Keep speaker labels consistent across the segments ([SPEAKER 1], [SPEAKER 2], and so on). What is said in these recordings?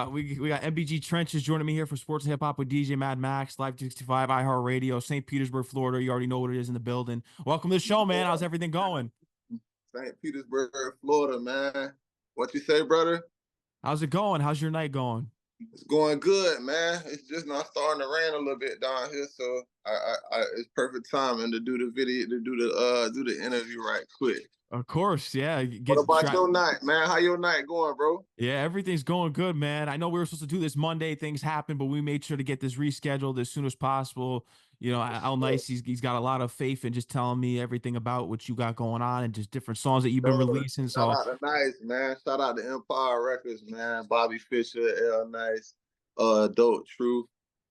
[SPEAKER 1] We got NBG Trenchs joining me here for Sports and Hip Hop with DJ Mad Max, Live 65, iHeartRadio, St. Petersburg, Florida. You already know what it is in the building. Welcome to the show, man. How's everything going?
[SPEAKER 2] St. Petersburg, Florida, man. What you say, brother?
[SPEAKER 1] How's it going? How's your night going?
[SPEAKER 2] It's going good, man. It's just not starting to rain a little bit down here, so it's perfect timing to do the video, to do the interview right quick.
[SPEAKER 1] Of course, yeah.
[SPEAKER 2] What about your night, man? How your night going, bro?
[SPEAKER 1] Yeah, everything's going good, man. I know we were supposed to do this Monday. Things happened, but we made sure to get this rescheduled as soon as possible. You know, Al Nice, he's got a lot of faith in just telling me everything about what you got going on and just different songs that you've been releasing.
[SPEAKER 2] Shout
[SPEAKER 1] So,
[SPEAKER 2] out to Nice, man. Shout out to Empire Records, man. Bobby Fisher, L Nice, Dope Truth,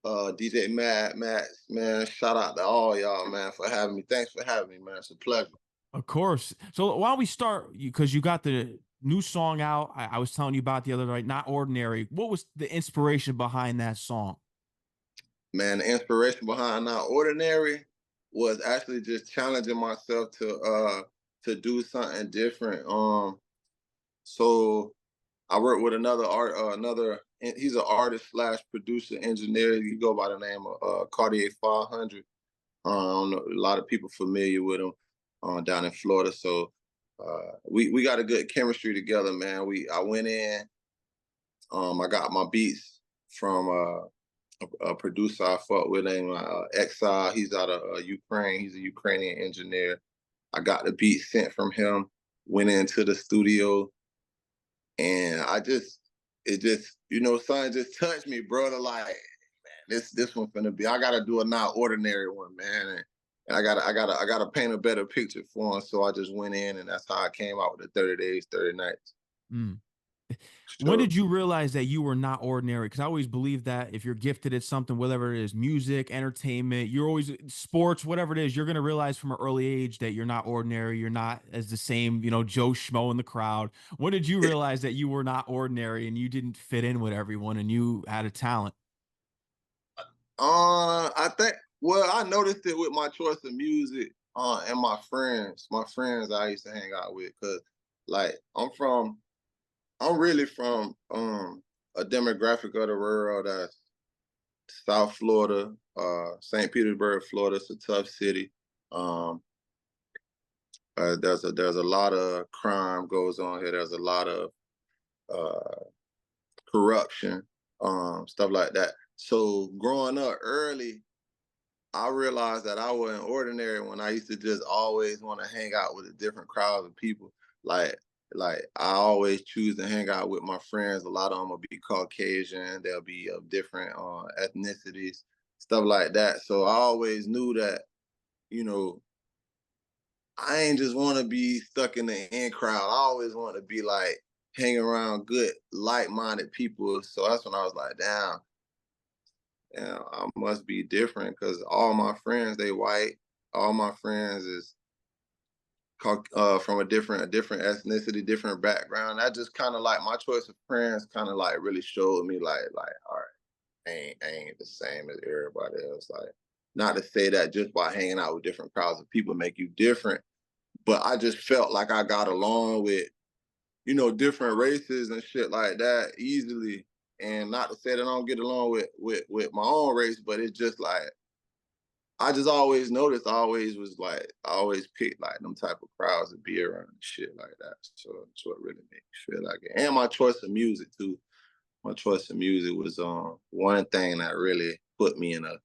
[SPEAKER 2] DJ Mad Max, man. Shout out to all y'all, man, for having me. Thanks for having me, man. It's a pleasure.
[SPEAKER 1] of course. So, why don't we start? Because you got the new song out. I was telling you about the other night, Not Ordinary. What was the inspiration behind that song?
[SPEAKER 2] Man, the inspiration behind Not Ordinary was actually just challenging myself to do something different. So I work with he's an artist slash producer engineer. You go by the name of Cartier 500. I don't know, a lot of people familiar with him down in Florida. So we got a good chemistry together, man. I went in, I got my beats from a producer I fuck with named Exile. He's out of Ukraine. He's a Ukrainian engineer. I got the beat sent from him, went into the studio, and something just touched me, brother. Like, man, this one finna be. I gotta do a Not Ordinary one, man. And I gotta paint a better picture for him. So I just went in, and that's how I came out with the 30 Days, 30 Nights.
[SPEAKER 1] Mm.
[SPEAKER 2] Sure.
[SPEAKER 1] When did you realize that you were not ordinary? Because I always believe that if you're gifted at something, whatever it is, music, entertainment, you're always sports, whatever it is, you're going to realize from an early age that you're not ordinary. You're not as the same, Joe Schmo in the crowd. When did you realize that you were not ordinary and you didn't fit in with everyone and you had a talent?
[SPEAKER 2] I noticed it with my choice of music and my friends I used to hang out with, because like I'm really from a demographic of the world that's South Florida, St. Petersburg, Florida. It's a tough city. There's a lot of crime goes on here. There's a lot of corruption, stuff like that. So growing up early, I realized that I wasn't ordinary when I used to just always want to hang out with a different crowd of people. Like I always choose to hang out with my friends. A lot of them will be Caucasian. They'll be of different ethnicities, stuff like that. So I always knew that, I ain't just want to be stuck in the in crowd. I always want to be like hanging around good, like-minded people. So that's when I was like, damn, I must be different, because all my friends, they white. All my friends is from a different ethnicity, different background. That just kind of like my choice of friends kind of like really showed me like, all right, I ain't the same as everybody else. Like, not to say that just by hanging out with different crowds of people make you different, but I just felt like I got along with, different races and shit like that easily. And not to say that I don't get along with my own race, but it's just like, I just always noticed, I always picked like them type of crowds to be around and shit like that. So that's what really made me feel like it. And my choice of music too. My choice of music was one thing that really put me in a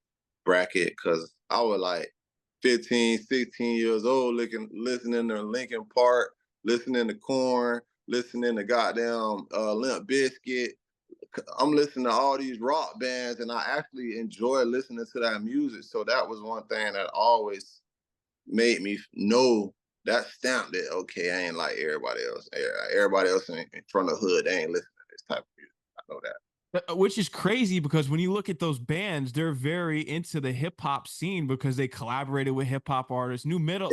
[SPEAKER 2] bracket, because I was like 15, 16 years old listening to Linkin Park, listening to Korn, listening to goddamn Limp Bizkit. I'm listening to all these rock bands, and I actually enjoy listening to that music. So that was one thing that always made me know, that stamped it. Okay, I ain't like everybody else. Everybody else in front of the hood, they ain't listening to this type of music. I know that.
[SPEAKER 1] Which is crazy, because when you look at those bands, they're very into the hip hop scene because they collaborated with hip hop artists. New metal,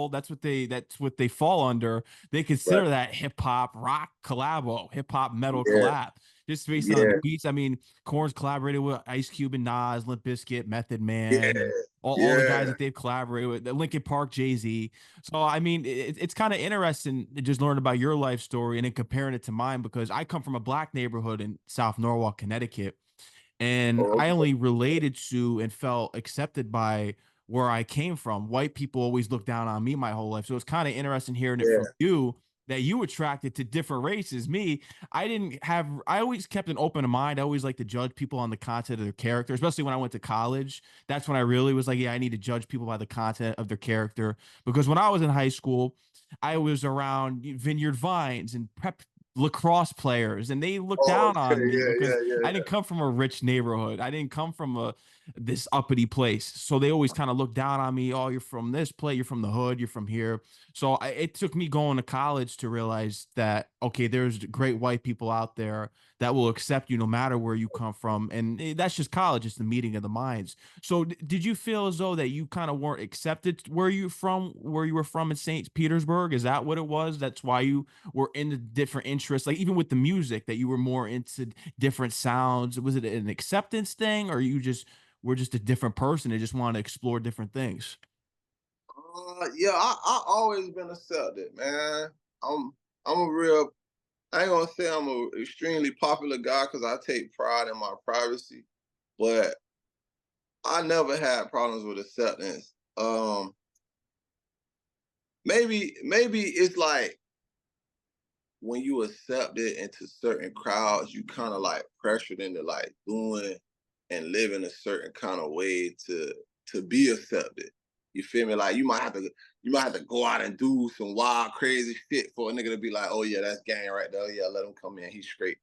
[SPEAKER 1] that's what they fall under. They consider that hip hop rock collabo, hip hop metal collab, just based on the beats. I mean, Korn's collaborated with Ice Cube and Nas, Limp Bizkit, Method Man. all the guys
[SPEAKER 2] Yeah.
[SPEAKER 1] that they've collaborated with, the Linkin Park, Jay-Z. So I mean, it's kind of interesting to just learn about your life story and then comparing it to mine because I come from a black neighborhood in South Norwalk, Connecticut, and
[SPEAKER 2] Oh,
[SPEAKER 1] I
[SPEAKER 2] okay.
[SPEAKER 1] only related to and felt accepted by where I came from. White people always looked down on me my whole life. So it's kind of interesting hearing it from
[SPEAKER 2] Yeah.
[SPEAKER 1] you that you attracted to different races. Me, I always kept an open mind. I always like to judge people on the content of their character, especially when I went to college. That's when I really was like, yeah, I need to judge people by the content of their character. Because when I was in high school, I was around Vineyard Vines and prep lacrosse players, and they looked
[SPEAKER 2] Oh,
[SPEAKER 1] down
[SPEAKER 2] okay.
[SPEAKER 1] on me
[SPEAKER 2] Yeah,
[SPEAKER 1] because
[SPEAKER 2] yeah, yeah,
[SPEAKER 1] I didn't come from a rich neighborhood. I didn't come from a this uppity place. So they always kind of look down on me. Oh, you're from this place. You're from the hood. You're from here. So it took me going to college to realize that, okay, there's great white people out there that will accept you no matter where you come from. And that's just college. It's the meeting of the minds. So did you feel as though that you kind of weren't accepted where you were from in St. Petersburg? Is that what it was? That's why you were into different interests, like even with the music, that you were more into different sounds? Was it an acceptance thing, or you just were just a different person and just want to explore different things?
[SPEAKER 2] yeah. I always been accepted, man. I'm I'm a real. I ain't gonna say I'm a extremely popular guy because I take pride in my privacy, but I never had problems with acceptance. Maybe it's like when you accept it into certain crowds, you kind of like pressured into like doing and living a certain kind of way to be accepted. You feel me? Like you might have to go out and do some wild, crazy shit for a nigga to be like, oh yeah, that's gang right there. Oh, yeah, let him come in. He's straight.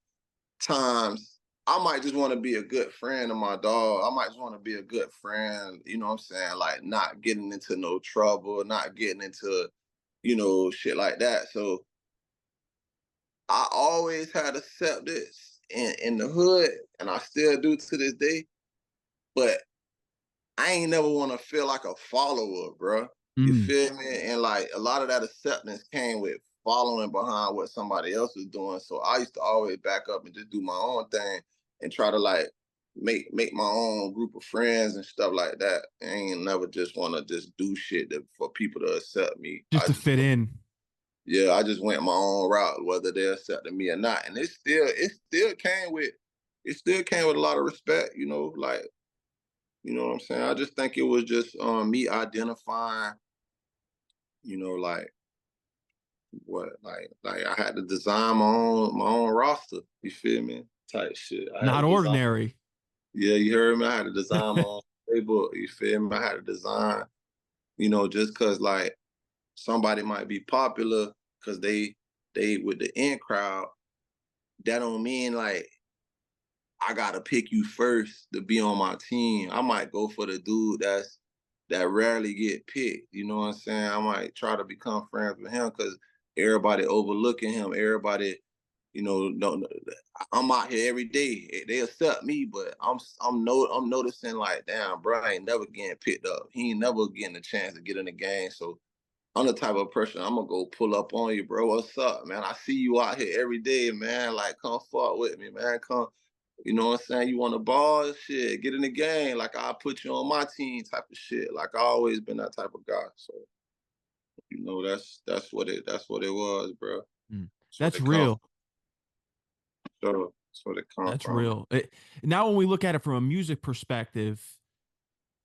[SPEAKER 2] Times I might just want to be a good friend of my dog. I might just want to be a good friend, you know what I'm saying? Like not getting into no trouble, not getting into, shit like that. So I always had acceptance in the hood, and I still do to this day. But I ain't never want to feel like a follower, bro. You
[SPEAKER 1] Mm.
[SPEAKER 2] feel me? And like a lot of that acceptance came with following behind what somebody else was doing. So I used to always back up and just do my own thing and try to like make my own group of friends and stuff like that. I ain't never just want to just do shit for people to accept me.
[SPEAKER 1] Just to fit in.
[SPEAKER 2] Yeah, I just went my own route, whether they accepted me or not. And it still came with a lot of respect, like, what I'm saying? I just think it was just me identifying, like like I had to design my own roster, you feel me? Type shit. I had to
[SPEAKER 1] Not
[SPEAKER 2] design.
[SPEAKER 1] ordinary.
[SPEAKER 2] Yeah, you heard me. I had to design my own playbook, you feel me? I had to design, just cause like somebody might be popular because they with the in crowd, that don't mean like I gotta pick you first to be on my team. I might go for the dude that rarely get picked. You know what I'm saying? I might try to become friends with him because everybody overlooking him. Everybody, no, I'm out here every day. They accept me, but I'm noticing like, damn, bro, I ain't never getting picked up. He ain't never getting a chance to get in the game. So I'm the type of person I'm gonna go pull up on you, bro. What's up, man? I see you out here every day, man. Like, come fuck with me, man. Come, you know what I'm saying? You want a ball? Shit, get in the game. Like, I'll put you on my team type of shit. Like, I always been that type of guy. So, that's what it was, bro.
[SPEAKER 1] Mm.
[SPEAKER 2] That's what
[SPEAKER 1] That's
[SPEAKER 2] it come
[SPEAKER 1] real.
[SPEAKER 2] from. So that's what it come
[SPEAKER 1] That's
[SPEAKER 2] from.
[SPEAKER 1] real. Now, when we look at it from a music perspective,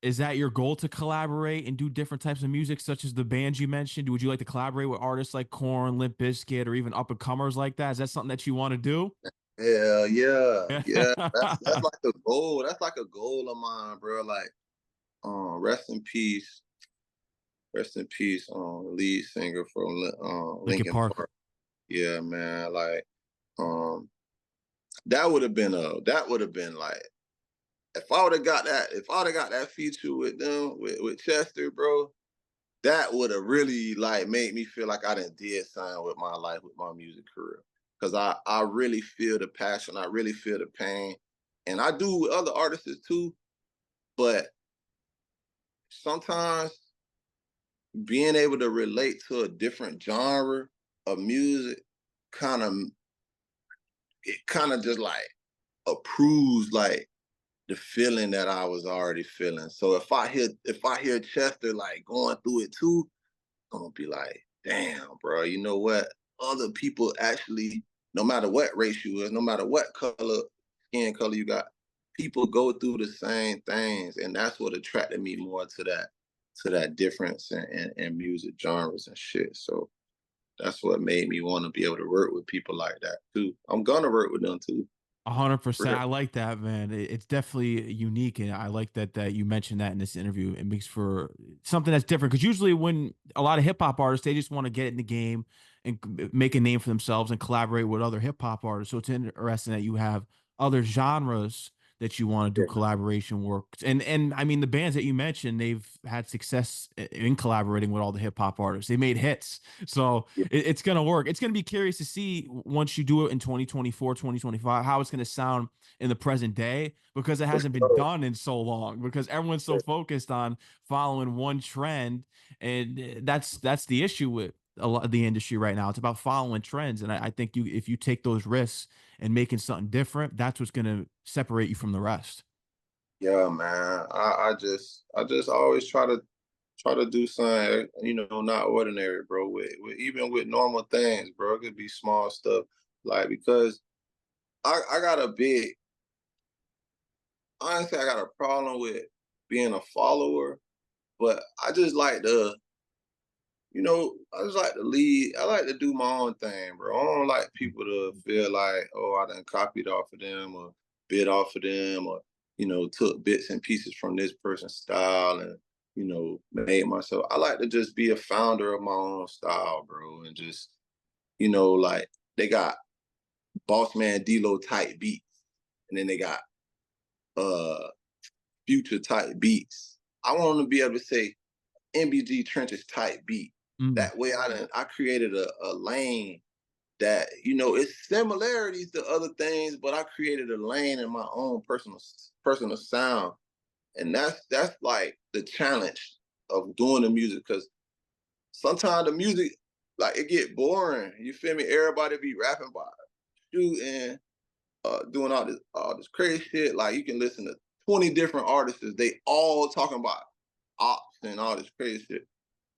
[SPEAKER 1] is that your goal to collaborate and do different types of music, such as the bands you mentioned? Would you like to collaborate with artists like Korn, Limp Bizkit, or even up and comers like that? Is that something that you want to do?
[SPEAKER 2] Hell yeah, yeah. That's
[SPEAKER 1] Yeah.
[SPEAKER 2] like a goal. That's like a goal of mine, bro. Like, rest in peace. Rest in peace, lead singer from
[SPEAKER 1] Linkin
[SPEAKER 2] Linkin
[SPEAKER 1] Park.
[SPEAKER 2] Park. Yeah, man. Like, um, that would have been like if I would have got that feature with them with Chester, bro. That would have really like made me feel like I didn't did something with my life with my music career because I really feel the passion. I really feel the pain, and I do with other artists too. But sometimes being able to relate to a different genre of music kind of it kind of just like approves like the feeling that I was already feeling. So if I hear Chester like going through it too, I'm gonna be like, damn, bro, you know what? Other people actually, no matter what race you is, no matter what skin color you got, people go through the same things. And that's what attracted me more to that difference in music genres and shit. So that's what made me want to be able to work with people like that too. I'm gonna work with them too.
[SPEAKER 1] 100%. I like that, man. It's definitely unique, and I like that you mentioned that in this interview. It makes for something that's different because usually when a lot of hip hop artists they just want to get in the game and make a name for themselves and collaborate with other hip hop artists. So it's interesting that you have other genres that you want to do
[SPEAKER 2] Yeah,
[SPEAKER 1] collaboration work. And I mean the bands that you mentioned, they've had success in collaborating with all the hip hop artists. They made hits. So
[SPEAKER 2] yeah,
[SPEAKER 1] it's going to work. It's going to be curious to see once you do it in 2024, 2025, how it's going to sound in the present day because it
[SPEAKER 2] for
[SPEAKER 1] hasn't been
[SPEAKER 2] sure.
[SPEAKER 1] done in so long because everyone's so
[SPEAKER 2] Yeah,
[SPEAKER 1] focused on following one trend. And that's the issue with a lot of the industry right now. It's about following trends. And I think if you take those risks and making something different, that's what's going to separate you from the rest.
[SPEAKER 2] yeah, man. I just always try to do something, you know, not ordinary, bro. With even with normal things, bro. It could be small stuff. Like because I got a big honestly, I got a problem with being a follower, but I just like to, you know, I just like to lead. I like to do my own thing, bro. I don't like people to feel like, oh, I done copied off of them or bit off of them or, you know, took bits and pieces from this person's style and, you know, made myself. I like to just be a founder of my own style, bro. And just, you know, like they got Boss Man D-Lo type beats. And then they got uh future type beats. I want them to be able to say NBG Trenchs type beat.
[SPEAKER 1] Mm,
[SPEAKER 2] That way I created a lane that, you know, it's similarities to other things, but I created a lane in my own personal sound. And that's like the challenge of doing the music because sometimes the music like it get boring. You feel me? Everybody be rapping about shooting, doing all this crazy shit. Like you can listen to 20 different artists, they all talking about ops and all this crazy shit.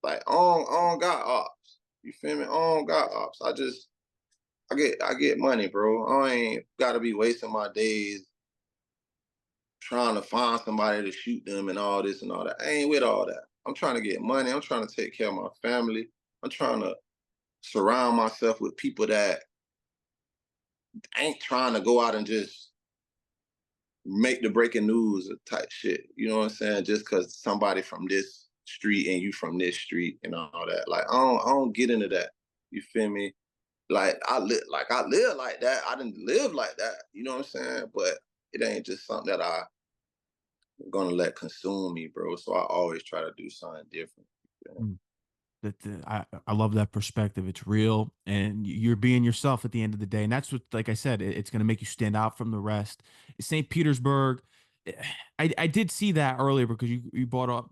[SPEAKER 2] Like I don't got ops. You feel me? I don't got ops. I get money, bro. I ain't gotta be wasting my days trying to find somebody to shoot them and all this and all that. I ain't with all that. I'm trying to get money. I'm trying to take care of my family. I'm trying to surround myself with people that ain't trying to go out and just make the breaking news type shit. You know what I'm saying? Just because somebody from this street and you from this street and all that. Like I don't get into that. You feel me? I live like that. I didn't live like that. You know what I'm saying? But it ain't just something that I'm gonna let consume me, bro. So I always try to do something different.
[SPEAKER 1] mm. I love that perspective. It's real, and you're being yourself at the end of the day, and that's what, like I said, it's going to make you stand out from the rest. St. Petersburg, eh, I did see that earlier because you brought up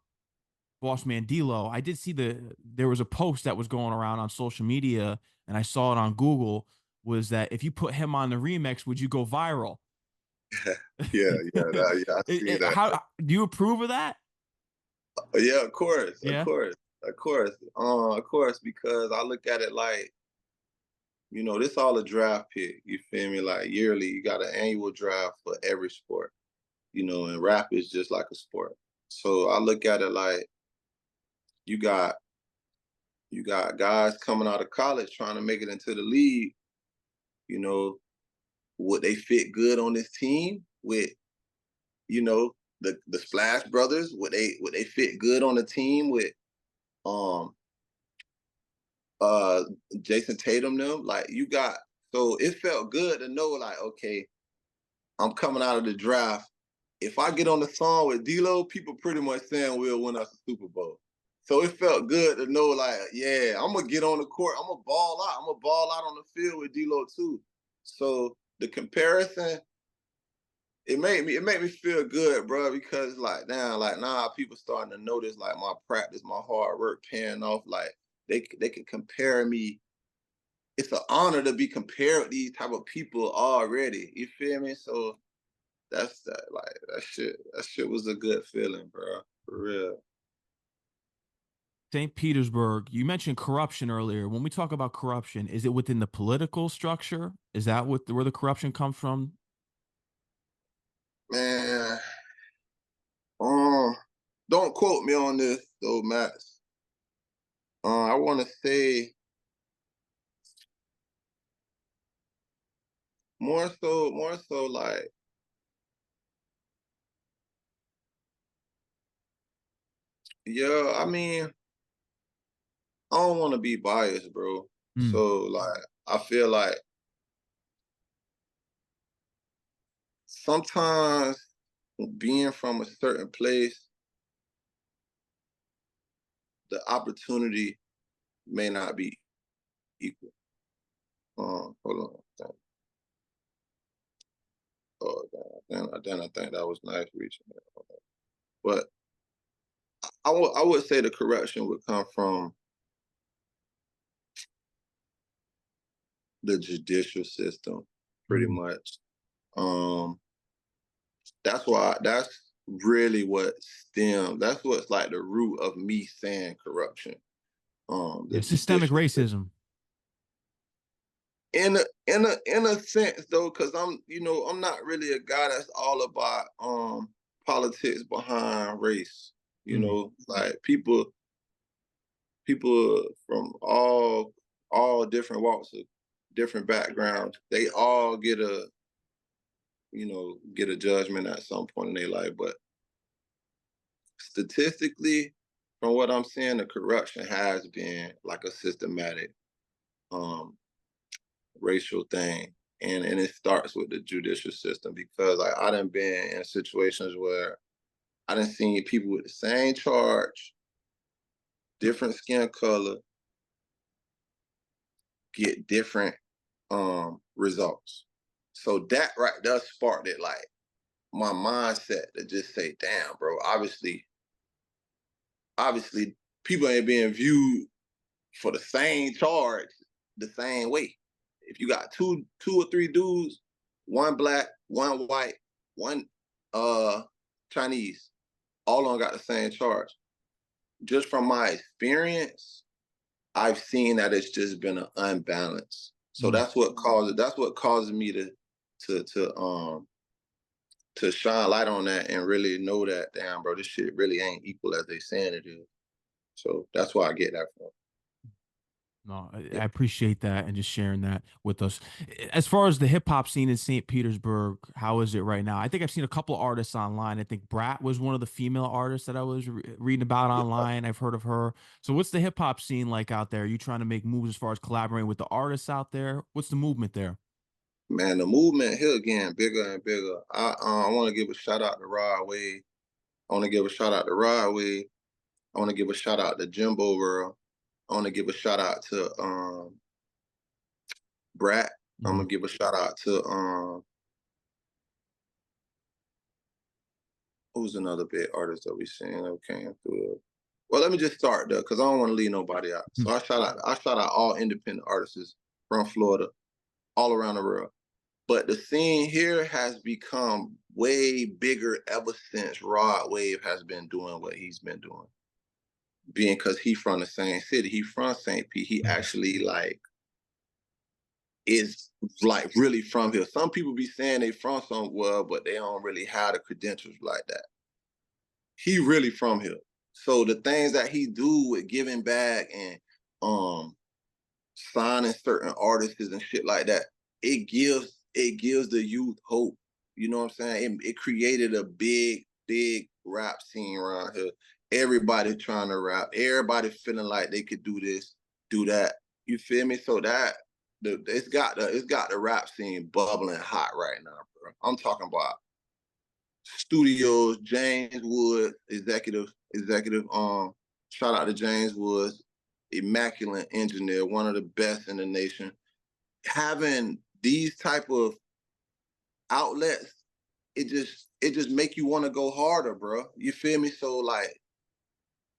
[SPEAKER 1] Boss Man D'Lo. I did see there was a post that was going around on social media, and I saw it on Google. Was that if you put him on the remix, would you go viral?
[SPEAKER 2] Yeah. I see that.
[SPEAKER 1] How do you approve of that?
[SPEAKER 2] Yeah,
[SPEAKER 1] Yeah.
[SPEAKER 2] of course, because I look at it like, you know, this all a draft pick. You feel me? Like yearly, you got an annual draft for every sport. You know, and rap is just like a sport. So I look at it like you got you got guys coming out of college trying to make it into the league. You know, would they fit good on this team with, you know, the Splash Brothers? Would they fit good on the team with um uh Jason Tatum them? Like you got so it felt good to know like, okay, I'm coming out of the draft. If I get on the song with D'Lo, people pretty much saying we'll win us a Super Bowl. So it felt good to know, like, yeah, I'm gonna get on the court. I'm gonna ball out. I'm gonna ball out on the field with D'Lo too. So the comparison, it made me feel good, bro, because like now people starting to notice like my practice, my hard work paying off. Like they can compare me. It's an honor to be compared with these type of people already. You feel me? So that's that like that shit was a good feeling, bro. For real.
[SPEAKER 1] St. Petersburg, you mentioned corruption earlier. When we talk about corruption, is it within the political structure? Is that where the corruption comes from?
[SPEAKER 2] Man, um, don't quote me on this though, Max. I want to say more so like, yeah. I mean, I don't want to be biased, bro.
[SPEAKER 1] Mm.
[SPEAKER 2] So like, I feel like sometimes being from a certain place, the opportunity may not be equal. Hold on. Oh, then I think that was nice reaching there. But I would say the correction would come from the judicial system, pretty
[SPEAKER 1] Mm.
[SPEAKER 2] much. Um, that's really what stems. That's what's like the root of me saying corruption. The
[SPEAKER 1] Yeah, systemic
[SPEAKER 2] judicial system.
[SPEAKER 1] racism.
[SPEAKER 2] In a sense though, because I'm not really a guy that's all about politics behind race.
[SPEAKER 1] Mm.
[SPEAKER 2] Like people from all different walks of different backgrounds, they all get a judgment at some point in their life. But statistically, from what I'm seeing, the corruption has been like a systematic um racial thing. And it starts with the judicial system because I done been in situations where I done seen people with the same charge, different skin color, get different results. So that right there sparked it, like my mindset to just say, damn, bro, obviously people ain't being viewed for the same charge the same way. If you got two or three dudes, one black, one white, one Chinese, all of them got the same charge. Just from my experience, I've seen that it's just been an unbalance. So
[SPEAKER 1] Mm.
[SPEAKER 2] that's what causes me to to um to shine light on that and really know that, damn, bro, this shit really ain't equal as they saying it is. So that's where I get that from.
[SPEAKER 1] No,
[SPEAKER 2] Yeah.
[SPEAKER 1] I appreciate that and just sharing that with us. As far as the hip hop scene in St. Petersburg, how is it right now? I think I've seen a couple artists online. I think Brat was one of the female artists that I was reading about online. I've heard of her. So, what's the hip hop scene like out there? Are you trying to make moves as far as collaborating with the artists out there? What's the movement there?
[SPEAKER 2] Man, the movement here again bigger and bigger. I want to give a shout out to Rod Wave. I want to give a shout out to Rod Wave. I want to give a shout out to Jimbo World. I want to give a shout out to Brat. I'm
[SPEAKER 1] Mhm.
[SPEAKER 2] gonna give a shout out to who's another big artist that we seen that came through. Well, let me just start there because I don't want to leave nobody out. So
[SPEAKER 1] Mhm.
[SPEAKER 2] I shout out all independent artists from Florida, all around the world. But the scene here has become way bigger ever since Rod Wave has been doing what he's been doing. Being because he from the same city, he from St. Pete. He
[SPEAKER 1] Mhm.
[SPEAKER 2] actually like is like really from here. Some people be saying they from somewhere, but they don't really have the credentials like that. He really from here. So the things that he do with giving back and um signing certain artists and shit like that, it gives the youth hope. You know what I'm saying? It created a big rap scene around here. Everybody trying to rap. Everybody feeling like they could do this, do that. You feel me? So that it's got the rap scene bubbling hot right now, bro. I'm talking about studios, James Wood, executive. Shout out to James Woods, immaculate engineer, one of the best in the nation. Having these type of outlets, it just make you want to go harder, bro. You feel me? So like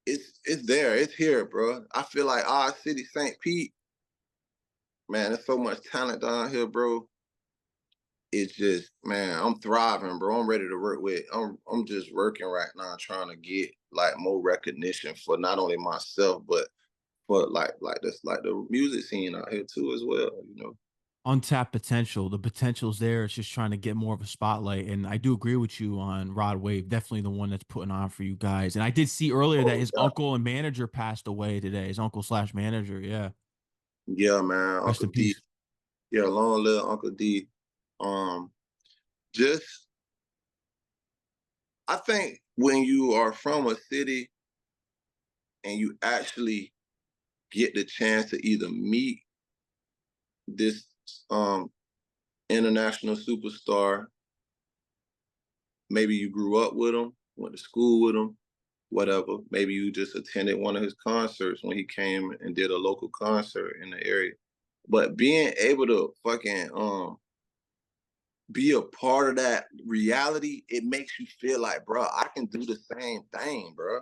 [SPEAKER 2] it's there, it's here, bro. I feel like our city, St. Pete, man, there's so much talent down here, bro. it's just, man, I'm thriving, bro. I'm ready to work with. I'm just working right now, trying to get like more recognition for not only myself, but for like this like the music scene out here too as well. You know.
[SPEAKER 1] Untapped potential. The potential's there. It's just trying to get more of a spotlight. And I do agree with you on Rod Wave. Definitely the one that's putting on for you guys. And I did see earlier that
[SPEAKER 2] Oh
[SPEAKER 1] his
[SPEAKER 2] yeah,
[SPEAKER 1] uncle and manager passed away today. His uncle slash manager. Yeah.
[SPEAKER 2] yeah, man.
[SPEAKER 1] Rest
[SPEAKER 2] Uncle
[SPEAKER 1] in
[SPEAKER 2] D.
[SPEAKER 1] peace.
[SPEAKER 2] Yeah, long live Uncle D. Um, just I think when you are from a city and you actually get the chance to either meet this um international superstar, maybe you grew up with him, went to school with him, whatever. Maybe you just attended one of his concerts when he came and did a local concert in the area. But being able to fucking be a part of that reality, it makes you feel like, bro, I can do the same thing, bro.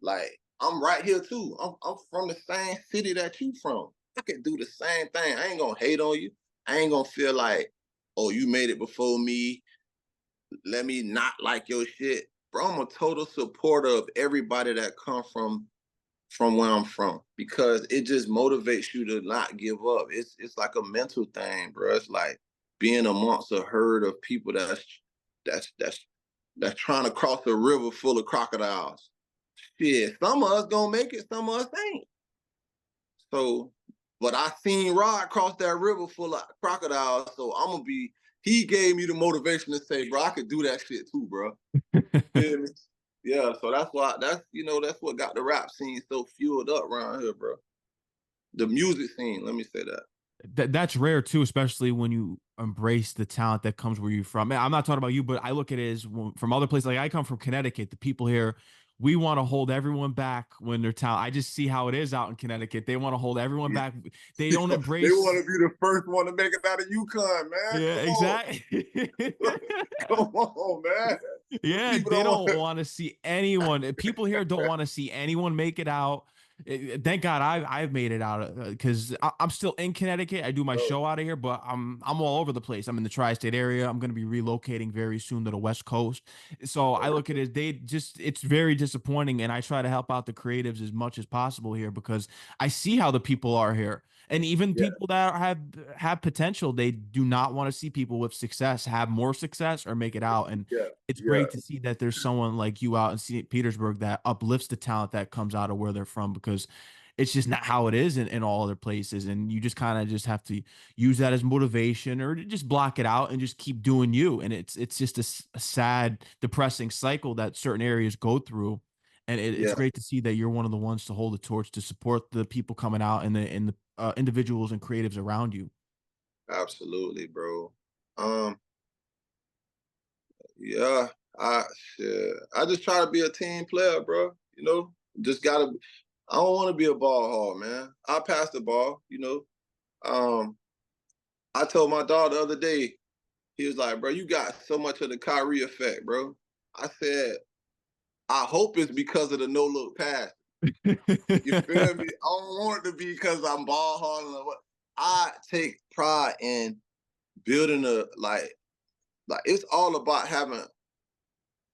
[SPEAKER 2] Like I'm right here too. I'm from the same city that you from. I can do the same thing. I ain't gonna hate on you. I ain't gonna feel like, oh, you made it before me. Let me not like your shit. Bro, I'm a total supporter of everybody that come from where I'm from because it just motivates you to not give up. It's like a mental thing, bro. It's like being amongst a herd of people that's that's that's trying to cross a river full of crocodiles. Shit, some of us gonna make it, some of us ain't. So, but I seen Rod cross that river full of crocodiles, so I'm gonna be. He gave me the motivation to say, bro, I could do that shit too, bro. Feel me? Yeah, so that's why that's what got the rap scene so fueled up around here, bro. The music scene, let me say that.
[SPEAKER 1] That's rare too, especially when you embrace the talent that comes where you're from. Man, I'm not talking about you, but I look at it as from other places. Like I come from Connecticut. The people here, we want to hold everyone back when they're talent. I just see how it is out in Connecticut. They want to hold everyone back. They don't
[SPEAKER 2] They
[SPEAKER 1] embrace.
[SPEAKER 2] want to be the first one to make it out of UConn, man.
[SPEAKER 1] Yeah,
[SPEAKER 2] Come on.
[SPEAKER 1] exactly.
[SPEAKER 2] Come on, man. The
[SPEAKER 1] Yeah,
[SPEAKER 2] people
[SPEAKER 1] they
[SPEAKER 2] don't
[SPEAKER 1] don't
[SPEAKER 2] want
[SPEAKER 1] want to see anyone. People here don't want to see anyone make it out. Thank God I've made it out because I'm still in Connecticut. I do my
[SPEAKER 2] to.
[SPEAKER 1] show out of here, but I'm all over the place. I'm in the tri-state area. I'm going to be relocating very soon to the West Coast. So I look at it as they just it's very disappointing, and I try to help out the creatives as much as possible here because I see how the people are here. And even
[SPEAKER 2] Yeah,
[SPEAKER 1] people that have potential, they do not want to see people with success have more success or make it out. And
[SPEAKER 2] yeah,
[SPEAKER 1] it's
[SPEAKER 2] yeah,
[SPEAKER 1] great to see that there's someone like you out in St. Petersburg that uplifts the talent that comes out of where they're from because it's just not how it is in all other places. And you just kind of just have to use that as motivation or to just block it out and just keep doing you. And it's just a sad, depressing cycle that certain areas go through. And it's
[SPEAKER 2] yeah.
[SPEAKER 1] great to see that you're one of the ones to hold the torch to support the people coming out and the individuals and creatives around you.
[SPEAKER 2] Absolutely, bro. Um, yeah, I shit. I just try to be a team player, bro. Just gotta. I don't want to be a ball hog, man. I pass the ball. Um, I told my dog the other day. He was like, "Bro, you got so much of the Kyrie effect, bro." I said, "I hope it's because of the no look pass." You feel me? I don't want it to be because I'm ball hogging or what. I take pride in building a like it's all about having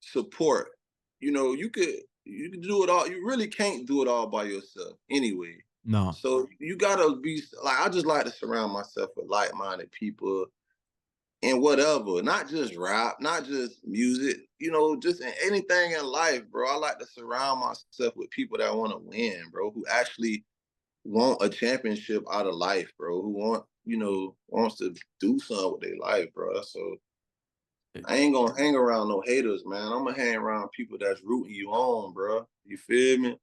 [SPEAKER 2] support. You could do it all. You really can't do it all by yourself anyway.
[SPEAKER 1] No,
[SPEAKER 2] So you gotta be like I just like to surround myself with like-minded people and whatever, not just rap, not just music, just in anything in life, bro. I like to surround myself with people that want to win, bro, who actually want a championship out of life, bro, who wants to do something with their life, bro. So I ain't gonna hang around no haters, man. I'm gonna hang around people that's rooting you on, bro. You feel me?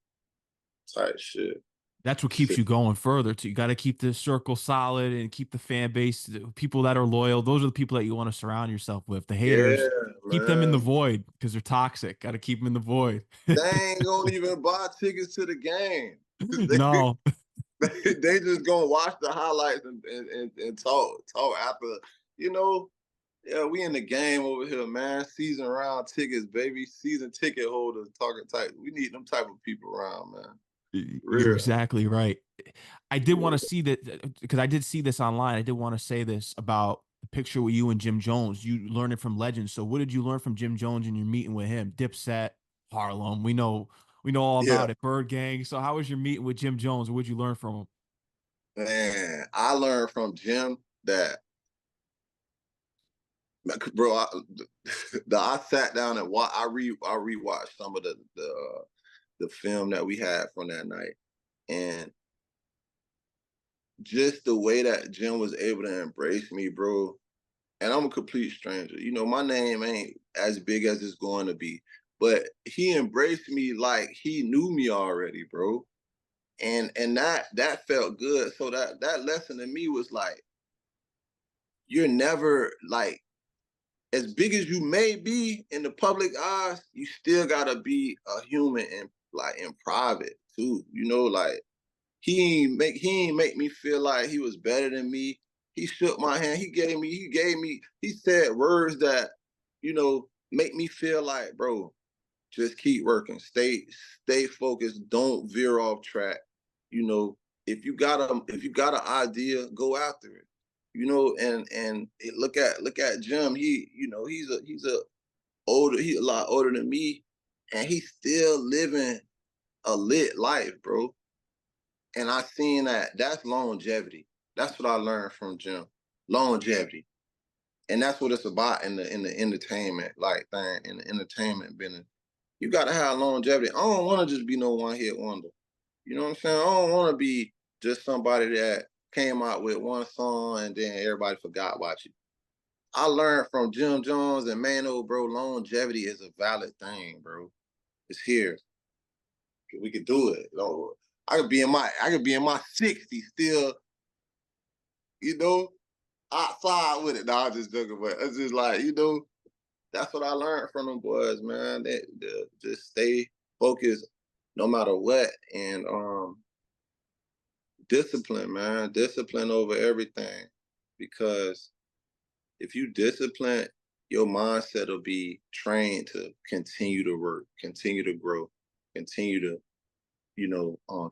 [SPEAKER 2] Type shit.
[SPEAKER 1] that's what keeps
[SPEAKER 2] Shit.
[SPEAKER 1] you going further too. You got to keep the circle solid and keep the fan base, the people that are loyal. Those are the people that you want to surround yourself with. The haters,
[SPEAKER 2] Yeah,
[SPEAKER 1] keep them in the
[SPEAKER 2] man.
[SPEAKER 1] void because they're toxic. Got to keep them in the void.
[SPEAKER 2] They ain't gonna even buy tickets to the game.
[SPEAKER 1] No,
[SPEAKER 2] They just gonna watch the highlights and talk after. You know, yeah, we in the game over here, man. Season round tickets, baby. Season ticket holders talking type. We need them type of people around, man.
[SPEAKER 1] you're
[SPEAKER 2] Real.
[SPEAKER 1] exactly right. I did want
[SPEAKER 2] Yeah.
[SPEAKER 1] to see that because I did see this online. I did want to say this about the picture with you and Jim Jones. You learn it from legends. So what did you learn from Jim Jones in your meeting with him? Dipset, Harlem. We know all
[SPEAKER 2] Yeah,
[SPEAKER 1] about it. Bird Gang. So how was your meeting with Jim Jones? What did you learn from him?
[SPEAKER 2] man. I learned from Jim that, bro. I sat down and I rewatched some of the film that we had from that night, and just the way that Jim was able to embrace me, bro. And I'm a complete stranger. You know, my name ain't as big as it's going to be, but he embraced me like he knew me already, bro. And that felt good. So that lesson to me was like, you're never like, as big as you may be in the public eyes, you still gotta be a human and like in private too. You know, like he ain't make me feel like he was better than me. He shook my hand. He said words that, make me feel like, bro, just keep working. Stay focused. Don't veer off track. You know, if you got an idea, go after it. Look at Jim. He's a lot older than me, and he's still living a lit life, bro. And I seen that's longevity. That's what I learned from Jim. Longevity. And that's what it's about in the entertainment like thing, in the entertainment business. You gotta have longevity. I don't wanna just be no one hit wonder. You know what I'm saying? I don't wanna be just somebody that came out with one song and then everybody forgot about you. I learned from Jim Jones and Mano, bro, longevity is a valid thing, bro. It's here. We could do it. I could be in my 60s still, you know, outside with it. No, I'm just joking, but it's just like, that's what I learned from them boys, man. They just stay focused no matter what. And discipline, man. Discipline over everything. Because if you discipline, your mindset will be trained to continue to work, continue to grow, continue to,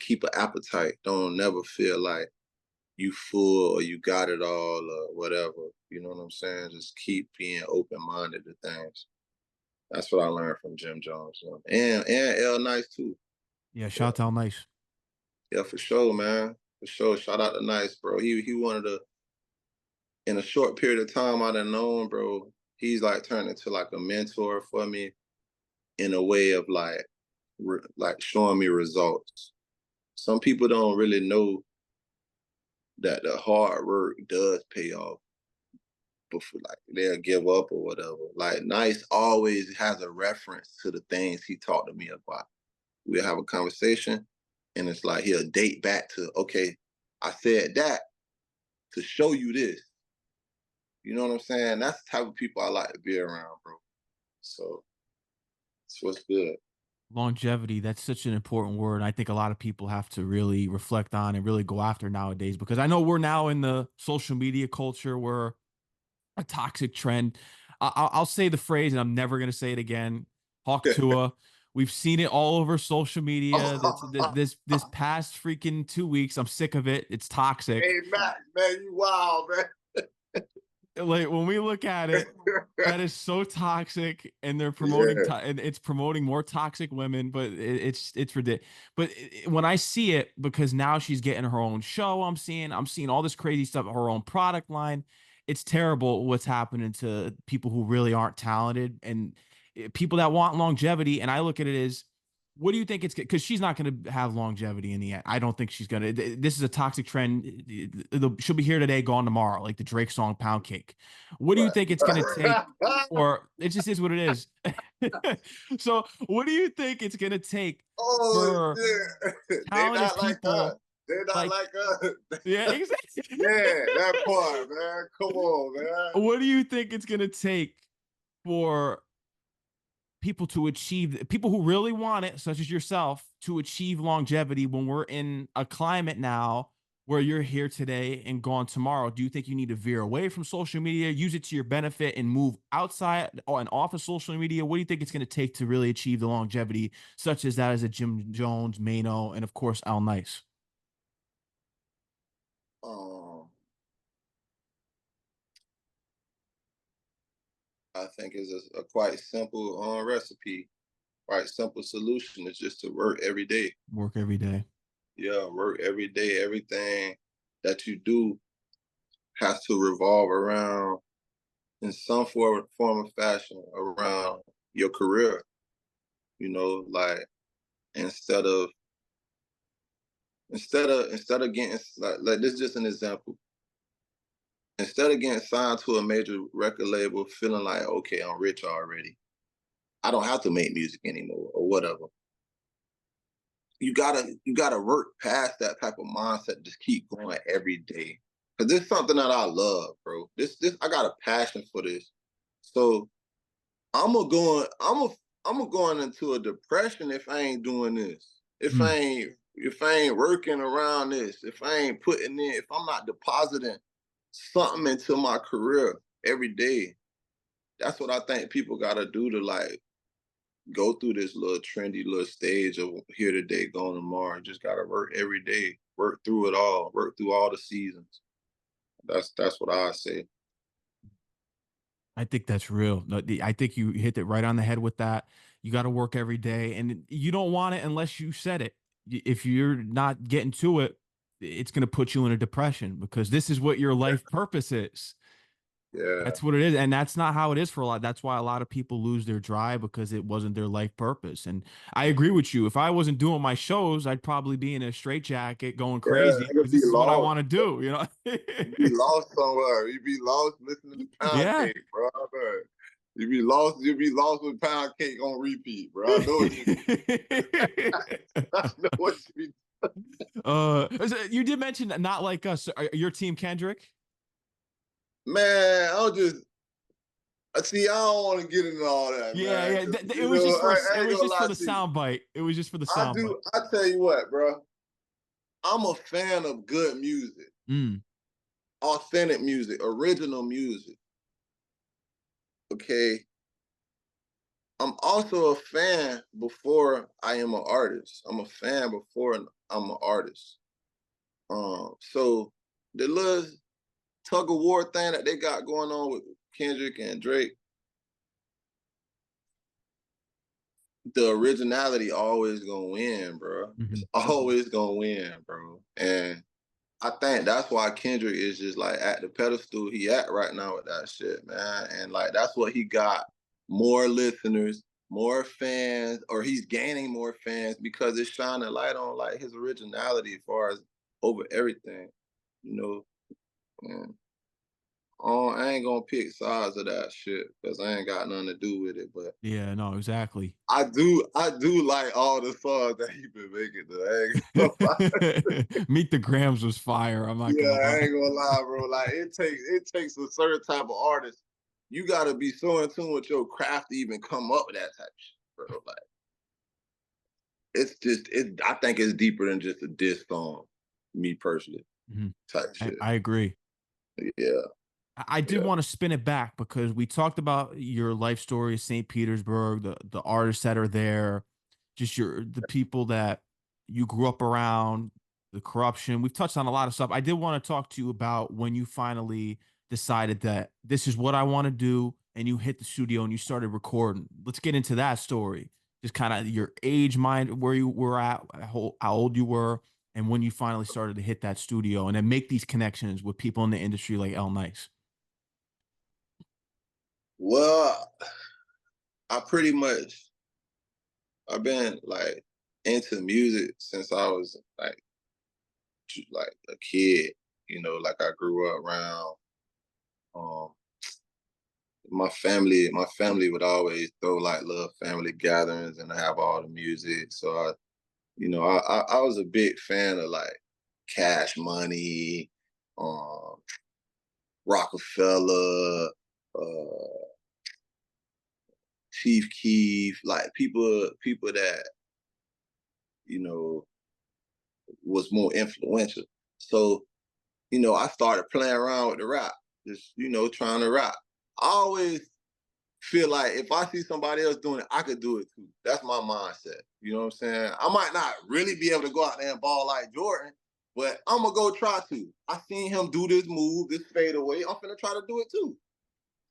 [SPEAKER 2] keep an appetite. Don't never feel like you full or you got it all or whatever. You know what I'm saying? Just keep being open minded to things. That's what I learned from Jim Jones, and L Nice too.
[SPEAKER 1] Yeah,
[SPEAKER 2] Yeah,
[SPEAKER 1] shout out nice.
[SPEAKER 2] yeah, for sure, man. For sure. Shout out to Nice, bro. He wanted to, in a short period of time I done known, bro. He's like turned into like a mentor for me in a way of like showing me results. Some people don't really know that the hard work does pay off before like they'll give up or whatever. Like Nice always has a reference to the things he talked to me about. We'll have a conversation and it's like he'll date back to, okay, I said that to show you this. You know what I'm saying? That's the type of people I like to be around, bro. So that's what's good.
[SPEAKER 1] Longevity, that's such an important word. I think a lot of people have to really reflect on and really go after nowadays, because I know we're now in the social media culture where a toxic trend. I'll say the phrase and I'm never going to say it again. Hawk Tua. We've seen it all over social media. This past freaking 2 weeks. I'm sick of it. It's toxic.
[SPEAKER 2] Hey Matt, man, you wild, man.
[SPEAKER 1] Like when we look at it, that is so toxic, and they're promoting
[SPEAKER 2] Yeah.
[SPEAKER 1] and it's promoting more toxic women, but it's ridiculous. But when I see it, because now she's getting her own show, I'm seeing all this crazy stuff, her own product line. It's terrible what's happening to people who really aren't talented, and people that want longevity. And I look at it as, what do you think it's, because she's not going to have longevity in the end. I don't think she's going to. This is a toxic trend. She'll be here today, gone tomorrow, like the Drake song Pound Cake. What do you think it's going to take?
[SPEAKER 2] Right.
[SPEAKER 1] Or it just is what it is. So what do you think it's going to take
[SPEAKER 2] Oh
[SPEAKER 1] for
[SPEAKER 2] shit. They
[SPEAKER 1] talented
[SPEAKER 2] not like us.
[SPEAKER 1] people
[SPEAKER 2] They not
[SPEAKER 1] like,
[SPEAKER 2] like us.
[SPEAKER 1] yeah, exactly.
[SPEAKER 2] Yeah, that part, man. Come on, man.
[SPEAKER 1] What do you think it's going to take for people to achieve, people who really want it, such as yourself, to achieve longevity when we're in a climate now where you're here today and gone tomorrow? Do you think you need to veer away from social media, use it to your benefit, and move outside or and off of social media? What do you think it's going to take to really achieve the longevity, such as that as a Jim Jones, Mano, and of course Al Nice?
[SPEAKER 2] Um, I think is a quite simple recipe, quite simple solution. It's just to work every day.
[SPEAKER 1] Work every day.
[SPEAKER 2] Yeah, work every day. Everything that you do has to revolve around in some form of fashion around your career. Like instead of instead of getting like this is just an example. Instead of getting signed to a major record label, feeling like okay, I'm rich already. I don't have to make music anymore or whatever. You gotta work past that type of mindset. Just keep going every day. Cause this is something that I love, bro. This I got a passion for this. So I'm a going into a depression if I ain't doing this.
[SPEAKER 1] Mm.
[SPEAKER 2] If I ain't working around this, if I ain't putting in, if I'm not depositing something into my career every day. That's what I think people gotta do to like go through this little trendy little stage of here today, gone tomorrow. Just gotta work every day, work through it all, work through all the seasons. That's what I say.
[SPEAKER 1] I think that's real. No, I think you hit it right on the head with that. You got to work every day, and you don't want it unless you said it. If you're not getting to it, it's going to put you in a depression because this is what your life purpose is.
[SPEAKER 2] Yeah,
[SPEAKER 1] That's what it is, and that's not how it is for a lot. That's why a lot of people lose their drive because it wasn't their life purpose. And I agree with you. If I wasn't doing my shows, I'd probably be in a straitjacket going
[SPEAKER 2] yeah,
[SPEAKER 1] crazy
[SPEAKER 2] I could
[SPEAKER 1] because
[SPEAKER 2] be
[SPEAKER 1] this is what I
[SPEAKER 2] lost.
[SPEAKER 1] want to do. You know?
[SPEAKER 2] You be lost somewhere. You be lost listening to Pound
[SPEAKER 1] Yeah.
[SPEAKER 2] Cake, bro. I know it. You be lost. You be lost with Pound Cake on repeat, bro. I know what you be. I know what you be.
[SPEAKER 1] You did mention Not Like Us. Your team Kendrick?
[SPEAKER 2] Man, I'll just see. I don't want to get into all that,
[SPEAKER 1] Yeah,
[SPEAKER 2] man.
[SPEAKER 1] yeah.
[SPEAKER 2] 'Cause,
[SPEAKER 1] It was just for
[SPEAKER 2] I
[SPEAKER 1] it
[SPEAKER 2] ain't
[SPEAKER 1] was
[SPEAKER 2] gonna
[SPEAKER 1] just for
[SPEAKER 2] lie
[SPEAKER 1] the
[SPEAKER 2] to you.
[SPEAKER 1] sound bite. It was just for the
[SPEAKER 2] I
[SPEAKER 1] sound bite.
[SPEAKER 2] do. I tell you what, bro. I'm a fan of good music,
[SPEAKER 1] Mm,
[SPEAKER 2] authentic music, original music. Okay. I'm also a fan before I am an artist. I'm a fan before I'm an artist. So the little tug of war thing that they got going on with Kendrick and Drake, the originality always gonna win, bro. It's
[SPEAKER 1] mhm.
[SPEAKER 2] always gonna win, bro. And I think that's why Kendrick is just like at the pedestal he at right now with that shit, man. And like that's what he got more listeners, more fans, or he's gaining more fans because it's shining a light on like his originality as far as over everything, you know. And I ain't gonna pick sides of that shit because I ain't got nothing to do with it. But
[SPEAKER 1] Yeah, no, exactly.
[SPEAKER 2] I do like all the songs that he been making. Though. I ain't gonna lie.
[SPEAKER 1] Meet the Grams was fire. I'm not
[SPEAKER 2] Yeah,
[SPEAKER 1] gonna
[SPEAKER 2] I
[SPEAKER 1] lie.
[SPEAKER 2] ain't gonna lie, bro. Like it takes a certain type of artist. You gotta be so in tune with your craft to even come up with that type of shit, bro. Like it's just it. I think it's deeper than just a diss song. Me personally,
[SPEAKER 1] Mhm.
[SPEAKER 2] type
[SPEAKER 1] I,
[SPEAKER 2] shit.
[SPEAKER 1] I agree.
[SPEAKER 2] Yeah,
[SPEAKER 1] I did
[SPEAKER 2] yeah.
[SPEAKER 1] want to spin it back because we talked about your life story, St. Petersburg, the artists that are there, just the people that you grew up around, the corruption. We've touched on a lot of stuff. I did want to talk to you about when you finally decided that this is what I want to do, and you hit the studio and you started recording. Let's get into that story. Just kind of your age, mind, where you were at, how old you were, and when you finally started to hit that studio and then make these connections with people in the industry like El Nice.
[SPEAKER 2] Well, I pretty much I've been like into music since I was like a kid. Like I grew up around um my family would always throw like little family gatherings and have all the music. So I was a big fan of like Cash Money, um, Rockefeller, uh, Chief Keef, like people that you know was more influential. So I started playing around with the rap, just trying to rap. I always feel like if I see somebody else doing it, I could do it too. That's my mindset. You know what I'm saying? I might not really be able to go out there and ball like Jordan, but I'm gonna go try to. I seen him do this move, this fade away. I'm finna try to do it too.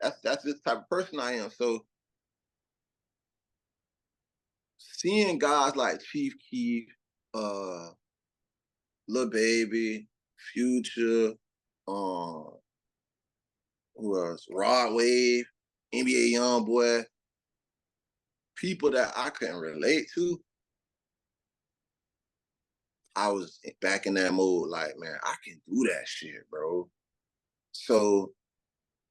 [SPEAKER 2] That's just the type of person I am. So seeing guys like Chief Keef, uh, Lil Baby, Future, um, who else? Rod Wave, NBA YoungBoy, people that I couldn't relate to, I was back in that mode. Like, man, I can do that shit, bro. So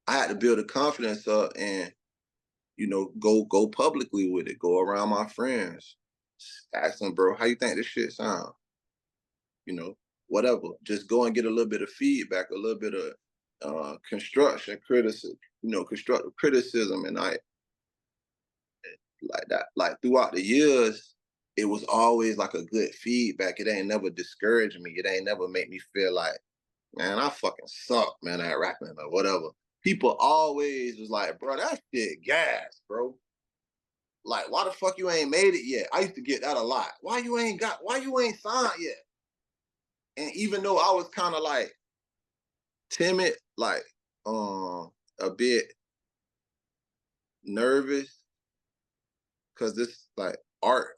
[SPEAKER 2] I had to build a confidence up and go publicly with it. Go around my friends, ask them, bro, how you think this shit sound? You know, whatever. Just go and get a little bit of feedback, a little bit of construction, criticism, constructive criticism, and I like that. Like throughout the years, it was always like a good feedback. It ain't never discouraged me. It ain't never make me feel like, man, I fucking suck, man, at rapping or whatever. People always was like, bro, that shit gas, bro. Like, why the fuck you ain't made it yet? I used to get that a lot. Why you ain't signed yet? And even though I was kind of like timid, like a bit nervous, because this like art.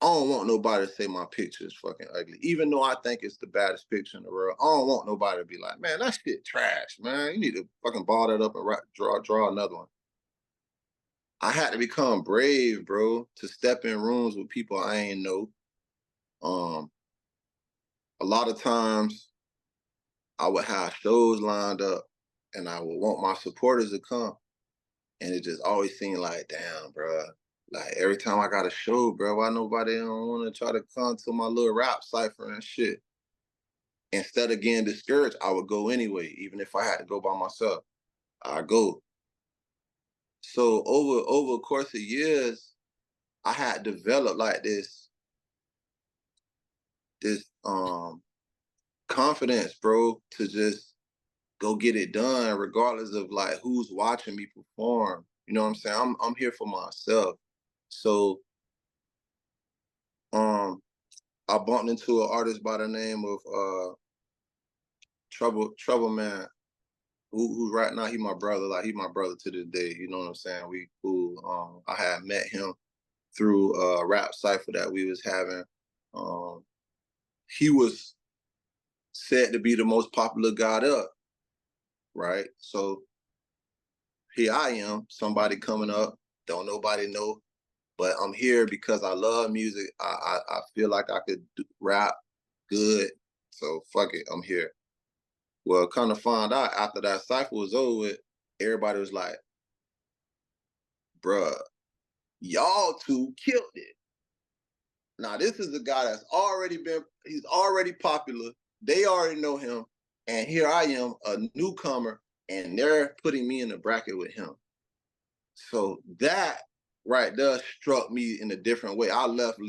[SPEAKER 2] I don't want nobody to say my picture is fucking ugly, even though I think it's the baddest picture in the world. I don't want nobody to be like, man, that shit trash, man. You need to fucking ball that up and draw another one. I had to become brave, bro, to step in rooms with people I ain't know. Um, a lot of times I would have shows lined up and I would want my supporters to come. And it just always seemed like, damn, bro. Like every time I got a show, bro, why nobody don't want to try to come to my little rap cipher and shit? Instead of getting discouraged, I would go anyway, even if I had to go by myself. I go. So over a course of years, I had developed like this confidence, bro, to just go get it done, regardless of like who's watching me perform. You know what I'm saying? I'm here for myself. So um I bumped into an artist by the name of Trouble Man, who's right now he my brother, like he my brother to this day. You know what I'm saying? We cool. I had met him through a rap cipher that we was having. Um, he was said to be the most popular guy up, right? So here I am, somebody coming up, don't nobody know, but I'm here because I love music. I feel like I could rap good, so fuck it, I'm here. Well, kind of find out after that cycle was over with, everybody was like, bruh, y'all two killed it. Now, this is a guy he's already popular. They already know him. And here I am, a newcomer, and they're putting me in the bracket with him. So that right there struck me in a different way. I left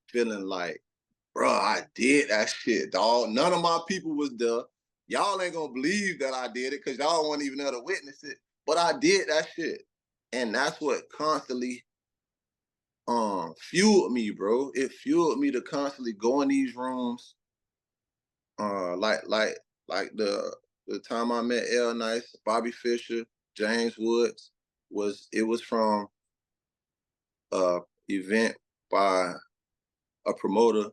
[SPEAKER 2] feeling like, bro, I did that shit, dog. None of my people was there. Y'all ain't gonna believe that I did it because y'all weren't even there to witness it. But I did that shit. And that's what constantly fueled me, bro. It fueled me to constantly go in these rooms. Like the time I met L Nice, Bobby Fischer, James Woods, was from event by a promoter.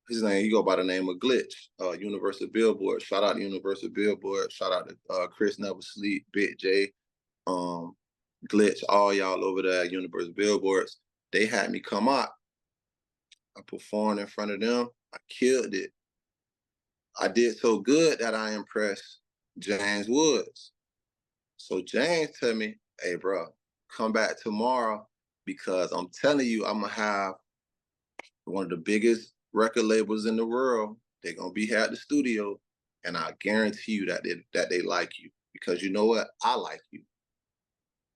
[SPEAKER 2] His name, he go by the name of Glitch, Universal Billboard. Shout out to Universal Billboard. Shout out to Chris Never Sleep, Big J, um, Glitch, all y'all over there at Universal Billboards. They had me come out. I performed in front of them. I killed it. I did so good that I impressed James Woods. So James tell me, hey, bro, come back tomorrow because I'm telling you, I'm gonna have one of the biggest record labels in the world. They're gonna be here at the studio, and I guarantee you that they like you because you know what? I like you.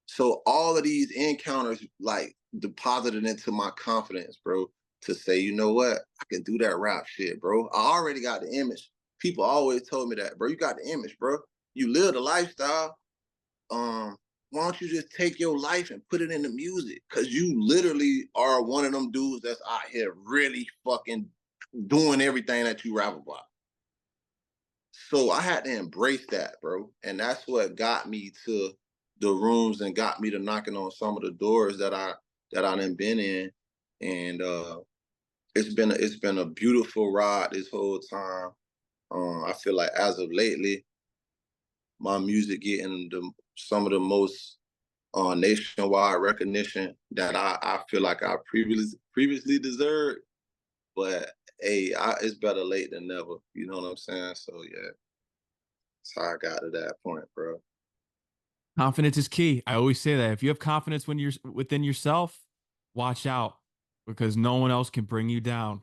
[SPEAKER 2] So all of these encounters like deposited into my confidence, bro, to say, you know what? I can do that rap shit, bro. I already got the image. People always told me that, bro. You got the image, bro. You live the lifestyle. Why don't you just take your life and put it into music? Cause you literally are one of them dudes that's out here really fucking doing everything that you rap about. So I had to embrace that, bro. And that's what got me to the rooms and got me to knocking on some of the doors that I done been in. And it's been a beautiful ride this whole time. I feel like as of lately, my music getting some of the most nationwide recognition that I feel like I previously deserved. But hey, it's better late than never. You know what I'm saying? So yeah, that's how I got to that point, bro.
[SPEAKER 1] Confidence is key. I always say that. If you have confidence when you're within yourself, watch out because no one else can bring you down.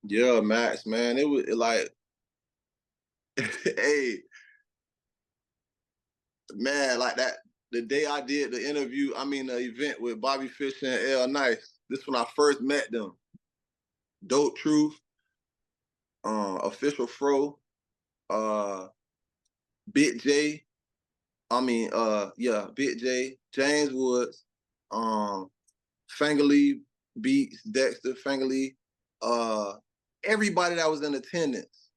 [SPEAKER 2] Yeah, Max, man, like, hey, man, like that. The day I did the interview, I mean the event with Bobby Fischer and L Nice. This when I first met them. Dope Truth, Official Fro, uh, Big J. I mean, yeah, Big J, James Woods, um, Fangerly Beats, Dexter, Fangerly, uh, everybody that was in attendance.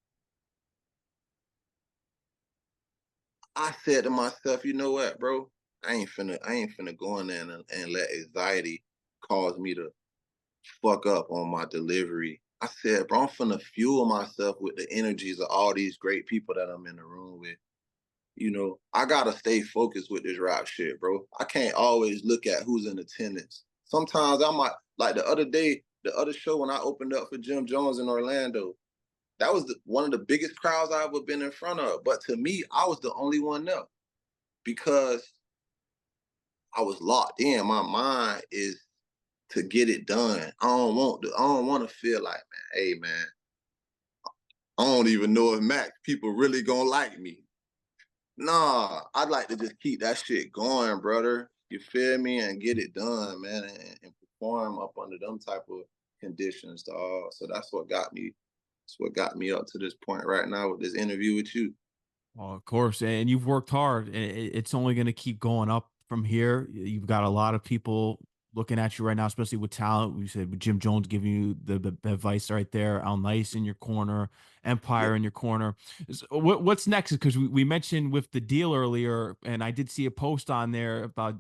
[SPEAKER 2] I said to myself, you know what, bro? I ain't finna go in there and let anxiety cause me to fuck up on my delivery. I said, bro, I'm finna fuel myself with the energies of all these great people that I'm in the room with. You know, I gotta stay focused with this rap shit, bro. I can't always look at who's in attendance. Sometimes I might, like the other day, the other show when I opened up for Jim Jones in Orlando. That was one of the biggest crowds I ever been in front of. But to me, I was the only one there because I was locked in. My mind is to get it done. I don't want to feel like, man, hey man, I don't even know if Mac people really gonna like me. Nah, I'd like to just keep that shit going, brother. You feel me? And get it done, man, and perform up under them type of conditions, dog. So that's what got me. That's what got me up to this point right now with this interview with you.
[SPEAKER 1] Well, of course, and you've worked hard. It's only going to keep going up from here. You've got a lot of people looking at you right now, especially with talent. We said with Jim Jones giving you the advice right there, Al Nice in your corner,
[SPEAKER 2] Yeah.
[SPEAKER 1] Empire in your corner. So what's next? Because we mentioned with the deal earlier, and I did see a post on there about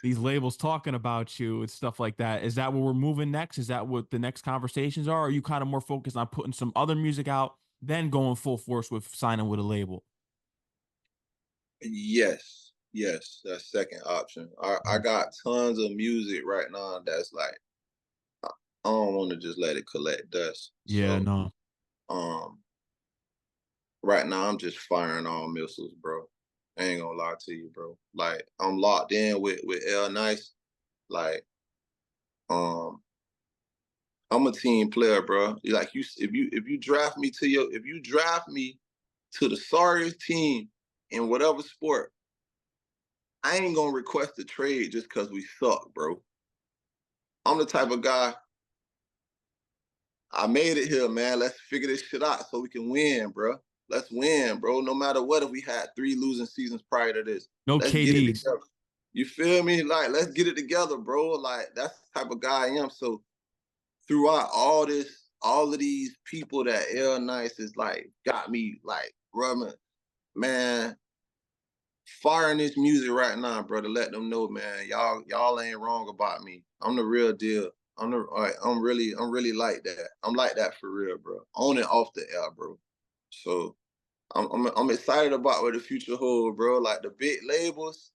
[SPEAKER 1] these labels talking about you and stuff like that. Is that where we're moving next? Is that what the next conversations are? Or are you kind of more focused on putting some other music out, then going full force with signing with a label?
[SPEAKER 2] Yes. Yes. That's second option. I got tons of music right now that's like I don't want to just let it collect dust.
[SPEAKER 1] Yeah,
[SPEAKER 2] So
[SPEAKER 1] no.
[SPEAKER 2] um right now I'm just firing all missiles, bro. I ain't gonna lie to you, bro. Like I'm locked in with L Nice. Like um I'm a team player, bro. Like you, if you draft me to your, if you draft me to the sorriest team in whatever sport, I ain't gonna request a trade just because we suck, bro. I'm the type of guy. I made it here, man. Let's figure this shit out so we can win, bro. Let's win, bro. No matter what, if we had 3 losing seasons prior to this,
[SPEAKER 1] No
[SPEAKER 2] let's get it
[SPEAKER 1] KDs.
[SPEAKER 2] together. You feel me? Like, let's get it together, bro. Like, that's the type of guy I am. So throughout all of these people that L Nice is like got me like rubbing, man, firing this music right now, bro, to let them know, man, y'all ain't wrong about me. I'm the real deal. I'm really like that. I'm like that for real, bro. On and off the air, bro. So I'm excited about what the future holds, bro. Like the big labels,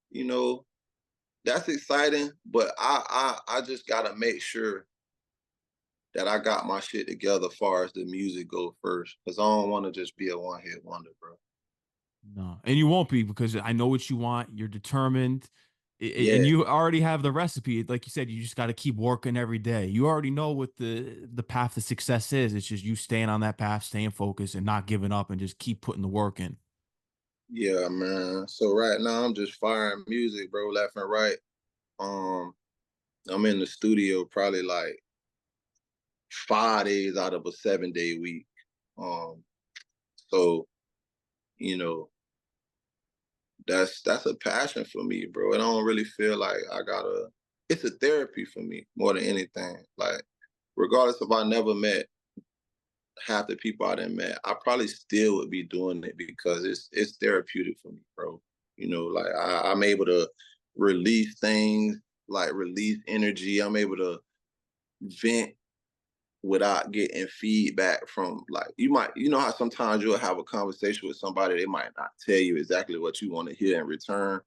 [SPEAKER 2] you know, that's exciting, but I just gotta make sure that I got my shit together as far as the music go first. Cause I don't want to just be a one hit wonder, bro.
[SPEAKER 1] No, and you won't be because I know what you want. You're determined, and
[SPEAKER 2] Yeah,
[SPEAKER 1] you already have the recipe. Like you said, you just got to keep working every day. You already know what the path to success is. It's just you staying on that path, staying focused, and not giving up, and just keep putting the work in.
[SPEAKER 2] yeah, man. So right now I'm just firing music, bro, left and right. Um, I'm in the studio probably like 5 days out of a 7 day week. Um, so you know, that's a passion for me, bro. And I don't really feel like I gotta. It's a therapy for me more than anything. Like, regardless if I never met half the people I done met, I probably still would be doing it because it's therapeutic for me, bro. You know, like I'm able to release things, like release energy. I'm able to vent without getting feedback from, like, you know how sometimes you'll have a conversation with somebody, they might not tell you exactly what you want to hear in return.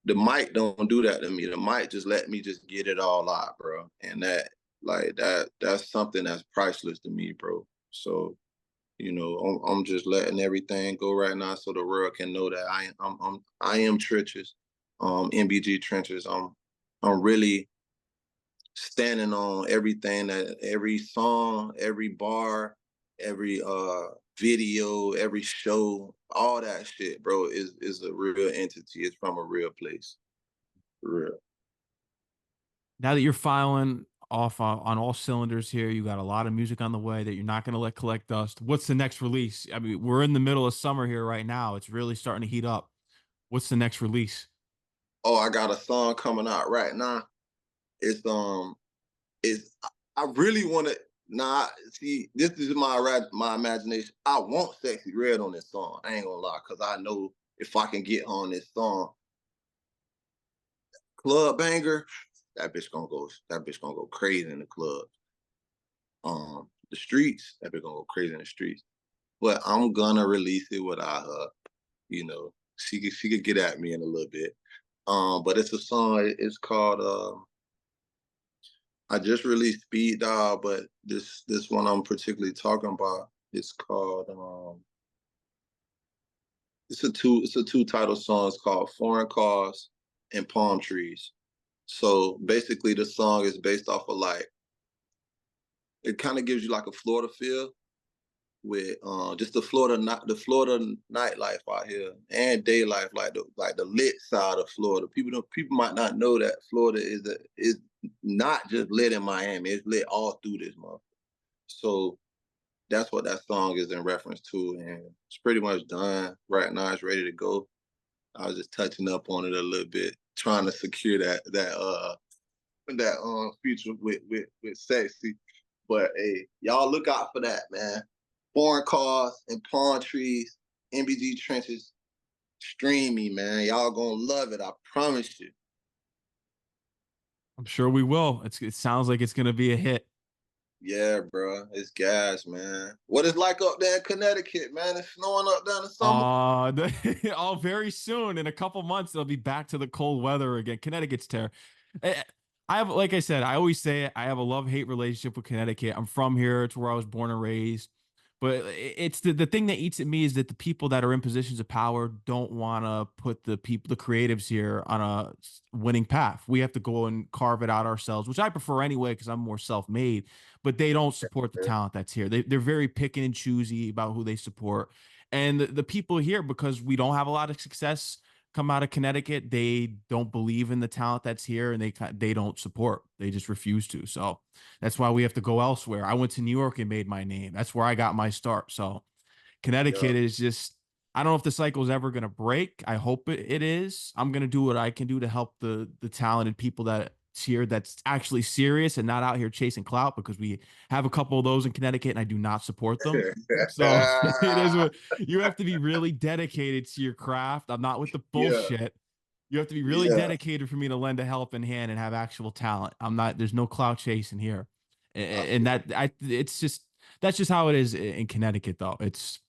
[SPEAKER 2] The mic don't do that to me. The mic just let me just get it all out, bro. And that's something that's priceless to me, bro. So, you know, I'm just letting everything go right now so the world can know that I am Trenches, NBG Trenches. I'm really standing on everything, that every song, every bar, every video, every show, all that shit, bro, is a real entity. It's from a real place. For real.
[SPEAKER 1] Now that you're filing off on all cylinders here, you got a lot of music on the way that you're not going to let collect dust. What's the next release? I mean, we're in the middle of summer here right now. It's really starting to heat up. What's the next release?
[SPEAKER 2] Oh, I got a song coming out right now. It's it's I really want to. Nah, see, this is my imagination. I want Sexy Red on this song. I ain't gonna lie, cause I know if I can get her on this song, club banger, that bitch gonna go crazy in the club. The streets, that bitch gonna go crazy in the streets. But I'm gonna release it without her. You know, she could get at me in a little bit. But it's a song. It's called. I just released Speed Dial, but this one I'm particularly talking about. It's called. It's a two title song. It's called Foreign Cars and Palm Trees. So basically, the song is based off of, like, it kind of gives you like a Florida feel with just the Florida nightlife out here and day life, like the lit side of Florida. People might not know that Florida is not just lit in Miami. It's lit all through this month. So that's what that song is in reference to, and it's pretty much done right now. It's ready to go. I was just touching up on it a little bit, trying to secure that feature with Sexy. But hey, y'all look out for that, man. Foreign Cars and Palm Trees, NBG Trenches, stream me, man. Y'all gonna love it. I promise you.
[SPEAKER 1] I'm sure we will. It sounds like it's going to be a hit.
[SPEAKER 2] Yeah, bro. It's gas, man. What it's like up there in Connecticut, man? It's snowing up there in the summer.
[SPEAKER 1] Oh, very soon in a couple months they'll be back to the cold weather again. Connecticut's terrible. I have, like I said, I always say it, I have a love-hate relationship with Connecticut. I'm from here. It's where I was born and raised. But it's the thing that eats at me is that the people that are in positions of power don't want to put the creatives here on a winning path. We have to go and carve it out ourselves, which I prefer anyway because I'm more self-made. But they don't support the talent that's here. They're very picky and choosy about who they support. And the people here, because we don't have a lot of success come out of Connecticut, they don't believe in the talent that's here, and they don't support. They just refuse to. So that's why we have to go elsewhere. I went to New York and made my name. That's where I got my start. So
[SPEAKER 2] Yeah,
[SPEAKER 1] Connecticut is just, I don't know if the cycle is ever going to break. I hope it is. I'm going to do what I can do to help the talented people that's here that's actually serious and not out here chasing clout, because we have a couple of those in Connecticut and I do not support them. So it is what you have to be really dedicated to your craft. I'm not with the
[SPEAKER 2] yeah,
[SPEAKER 1] bullshit. You have to be really
[SPEAKER 2] yeah.
[SPEAKER 1] dedicated for me to lend a helping hand and have actual talent. I'm not, there's no clout chasing here.
[SPEAKER 2] I
[SPEAKER 1] And
[SPEAKER 2] feel
[SPEAKER 1] it's just, that's just how it is in Connecticut though. It's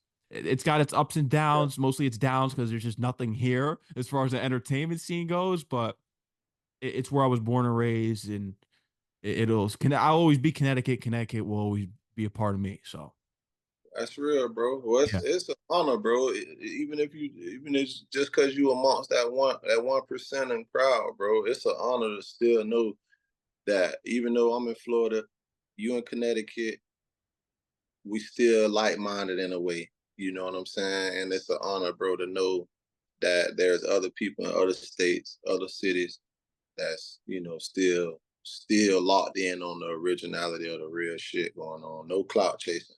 [SPEAKER 1] got its ups and
[SPEAKER 2] yeah.
[SPEAKER 1] downs. Mostly it's downs because there's just nothing here as far as the entertainment scene goes, but it's where I was born and raised, and I'll always be Connecticut. Connecticut will always be a part of me. So
[SPEAKER 2] That's real, bro. Well,
[SPEAKER 1] yeah.
[SPEAKER 2] it's an honor, bro. Even if it's just because you amongst that 1% in crowd, bro. It's an honor to still know that even though I'm in Florida, you in Connecticut, we still like minded in a way. You know what I'm saying? And it's an honor, bro, to know that there's other people in other states, other cities that's, still locked in on the originality of the real shit going on. No clout chasing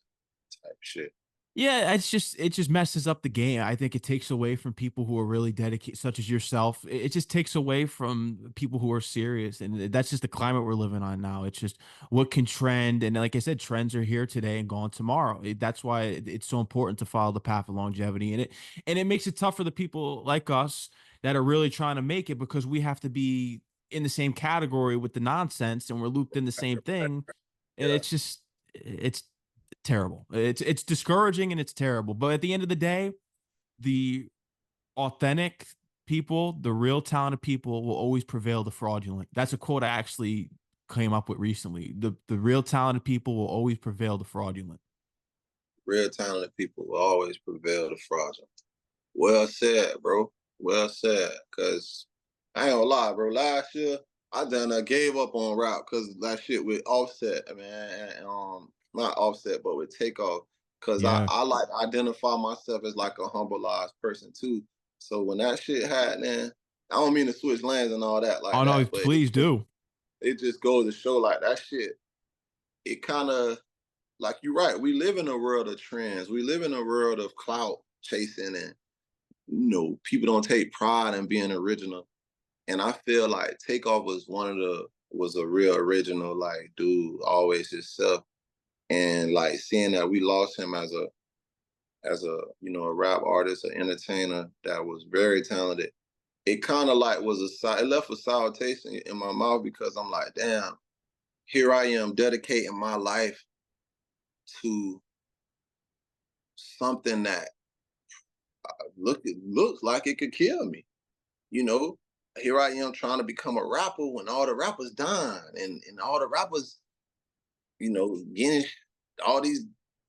[SPEAKER 2] type shit.
[SPEAKER 1] Yeah, it just messes up the game. I think it takes away from people who are really dedicated, such as yourself. It just takes away from people who are serious, and that's just the climate we're living on now. It's just what can trend, and like I said, trends are here today and gone tomorrow. That's why it's so important to follow the path of longevity, and it makes it tough for the people like us that are really trying to make it because we have to be in the same category with the nonsense, and we're looped in the same thing, and
[SPEAKER 2] Yeah.
[SPEAKER 1] it's terrible. It's discouraging and it's terrible. But at the end of the day, the authentic people, the real talented people will always prevail the fraudulent. That's a quote I actually came up with recently. The real talented people will always prevail the fraudulent.
[SPEAKER 2] Real talented people will always prevail the fraudulent. Well said, bro. Well said. Cause I ain't gonna lie, bro. Last year I done gave up on rap because that shit with Offset. I mean, not Offset, but with Takeoff. Cause
[SPEAKER 1] Yeah.
[SPEAKER 2] I like identify myself as like a humbleized person too. So when that shit happening, I don't mean to switch lanes and all that like
[SPEAKER 1] Oh no,
[SPEAKER 2] that, but
[SPEAKER 1] please do.
[SPEAKER 2] it just goes to show like that shit. It kind of like you're right. We live in a world of trends. We live in a world of clout chasing and people don't take pride in being original. And I feel like Takeoff was a real original, like dude, always himself. And like seeing that we lost him as a a rap artist, an entertainer that was very talented, it kind of like it left a sour taste in my mouth because I'm like, damn, here I am dedicating my life to something that looks like it could kill me. You know, here I am trying to become a rapper when all the rappers dying and all the rappers, getting all these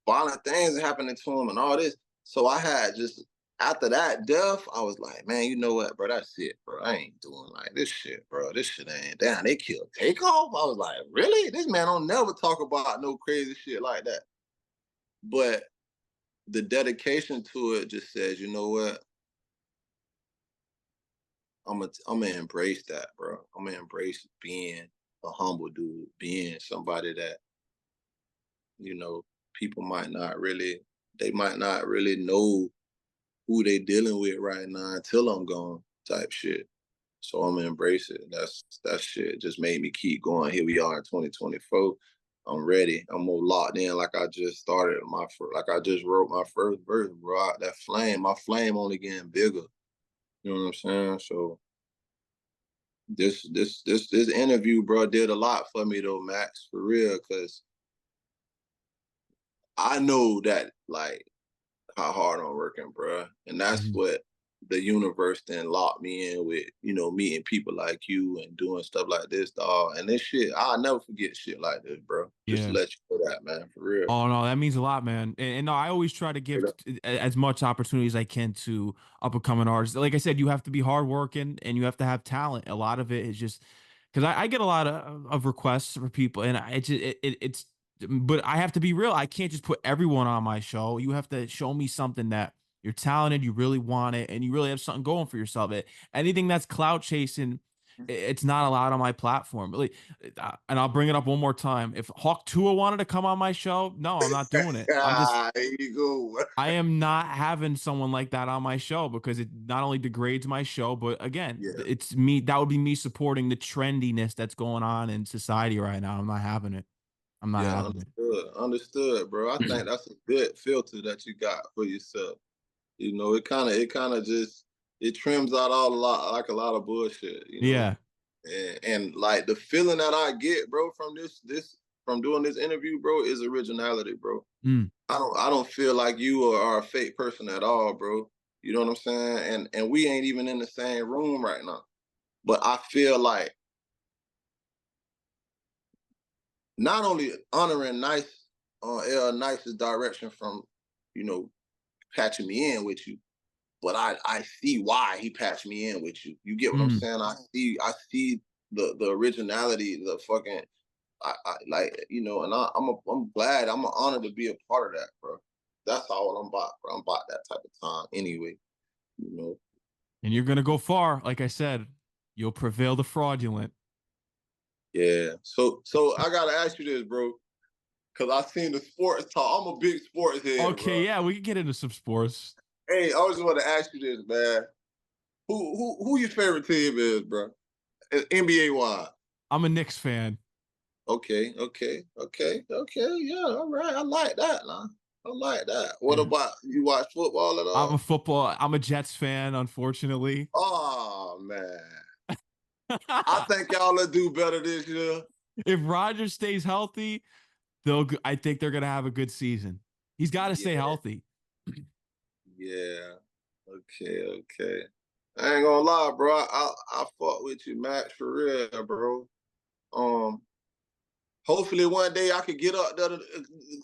[SPEAKER 2] violent things happening to them and all this. So I had just after that death, I was like, man, you know what, bro? That's it, bro. I ain't doing like this shit, bro. This shit ain't down. They killed Takeoff. I was like, really? This man don't never talk about no crazy shit like that. But the dedication to it just says, you know what? I'm gonna embrace that, bro. I'm gonna embrace being a humble dude, being somebody that you know people might not really know who they dealing with right now until I'm gone, type shit. So I'm gonna embrace it. That shit just made me keep going. Here we are in 2024. I'm ready. I'm more locked in. Like I just started like I just wrote my first verse, bro. My flame only getting bigger. You know what I'm saying? So this interview, bro, did a lot for me though, Max, for real, because I know that like how hard I'm working, bro, and that's
[SPEAKER 1] Mhm.
[SPEAKER 2] what the universe then locked me in with, meeting people like you and doing stuff like this, dog. And this shit, I'll never forget shit like this, bro. Just to
[SPEAKER 1] Yeah.
[SPEAKER 2] let you know that, man, for real.
[SPEAKER 1] Oh no, that means a lot, man. And no, I always try to give as much opportunity as I can to up and coming artists. Like I said, you have to be hardworking and you have to have talent. A lot of it is just because I get a lot of requests for people, and I just it's. But I have to be real. I can't just put everyone on my show. You have to show me something that you're talented, you really want it, and you really have something going for yourself. Anything that's cloud chasing, it's not allowed on my platform. Really, and I'll bring it up one more time. If Hawk Tua wanted to come on my show, no, I'm not doing it.
[SPEAKER 2] Here you go.
[SPEAKER 1] I am not having someone like that on my show because it not only degrades my show, but again,
[SPEAKER 2] Yeah,
[SPEAKER 1] it's me. That would be me supporting the trendiness that's going on in society right now. I'm not having it. I'm not
[SPEAKER 2] yeah,
[SPEAKER 1] having it.
[SPEAKER 2] understood, bro. I think that's a good filter that you got for yourself. It kind of just it trims out a lot of bullshit.
[SPEAKER 1] Yeah.
[SPEAKER 2] And like the feeling that I get, bro, from this from doing this interview, bro, is originality, bro.
[SPEAKER 1] Mm.
[SPEAKER 2] I don't feel like you are a fake person at all, bro. You know what I'm saying? And we ain't even in the same room right now. But I feel like not only honoring Nice's direction from, you know, patching me in with you, but I see why he patched me in with you. You get what I'm
[SPEAKER 1] Mm.
[SPEAKER 2] saying? I see the originality, the fucking like and I'm glad, I'm honored to be a part of that, bro. That's all I'm about, bro. I'm about that type of time anyway. You know.
[SPEAKER 1] And you're gonna go far. Like I said, you'll prevail the fraudulent.
[SPEAKER 2] Yeah. So I gotta ask you this, bro, Cause I seen the sports talk. I'm a big sports head,
[SPEAKER 1] Okay,
[SPEAKER 2] bro.
[SPEAKER 1] yeah, we can get into some sports.
[SPEAKER 2] Hey, I just want to ask you this, man. Who your favorite team is, bro? NBA wise.
[SPEAKER 1] I'm a Knicks fan.
[SPEAKER 2] Okay. Yeah, all right. I like that, man. I like that. What
[SPEAKER 1] Yeah.
[SPEAKER 2] about you watch football at all?
[SPEAKER 1] I'm a Jets fan, unfortunately.
[SPEAKER 2] Oh man. I think y'all will do better this year.
[SPEAKER 1] If Rodgers stays healthy, I think they're gonna have a good season. He's got to stay
[SPEAKER 2] Yeah,
[SPEAKER 1] healthy.
[SPEAKER 2] yeah. Okay. I ain't gonna lie, bro. I fuck with you, Max, for real, bro. Um, hopefully one day I could get up there to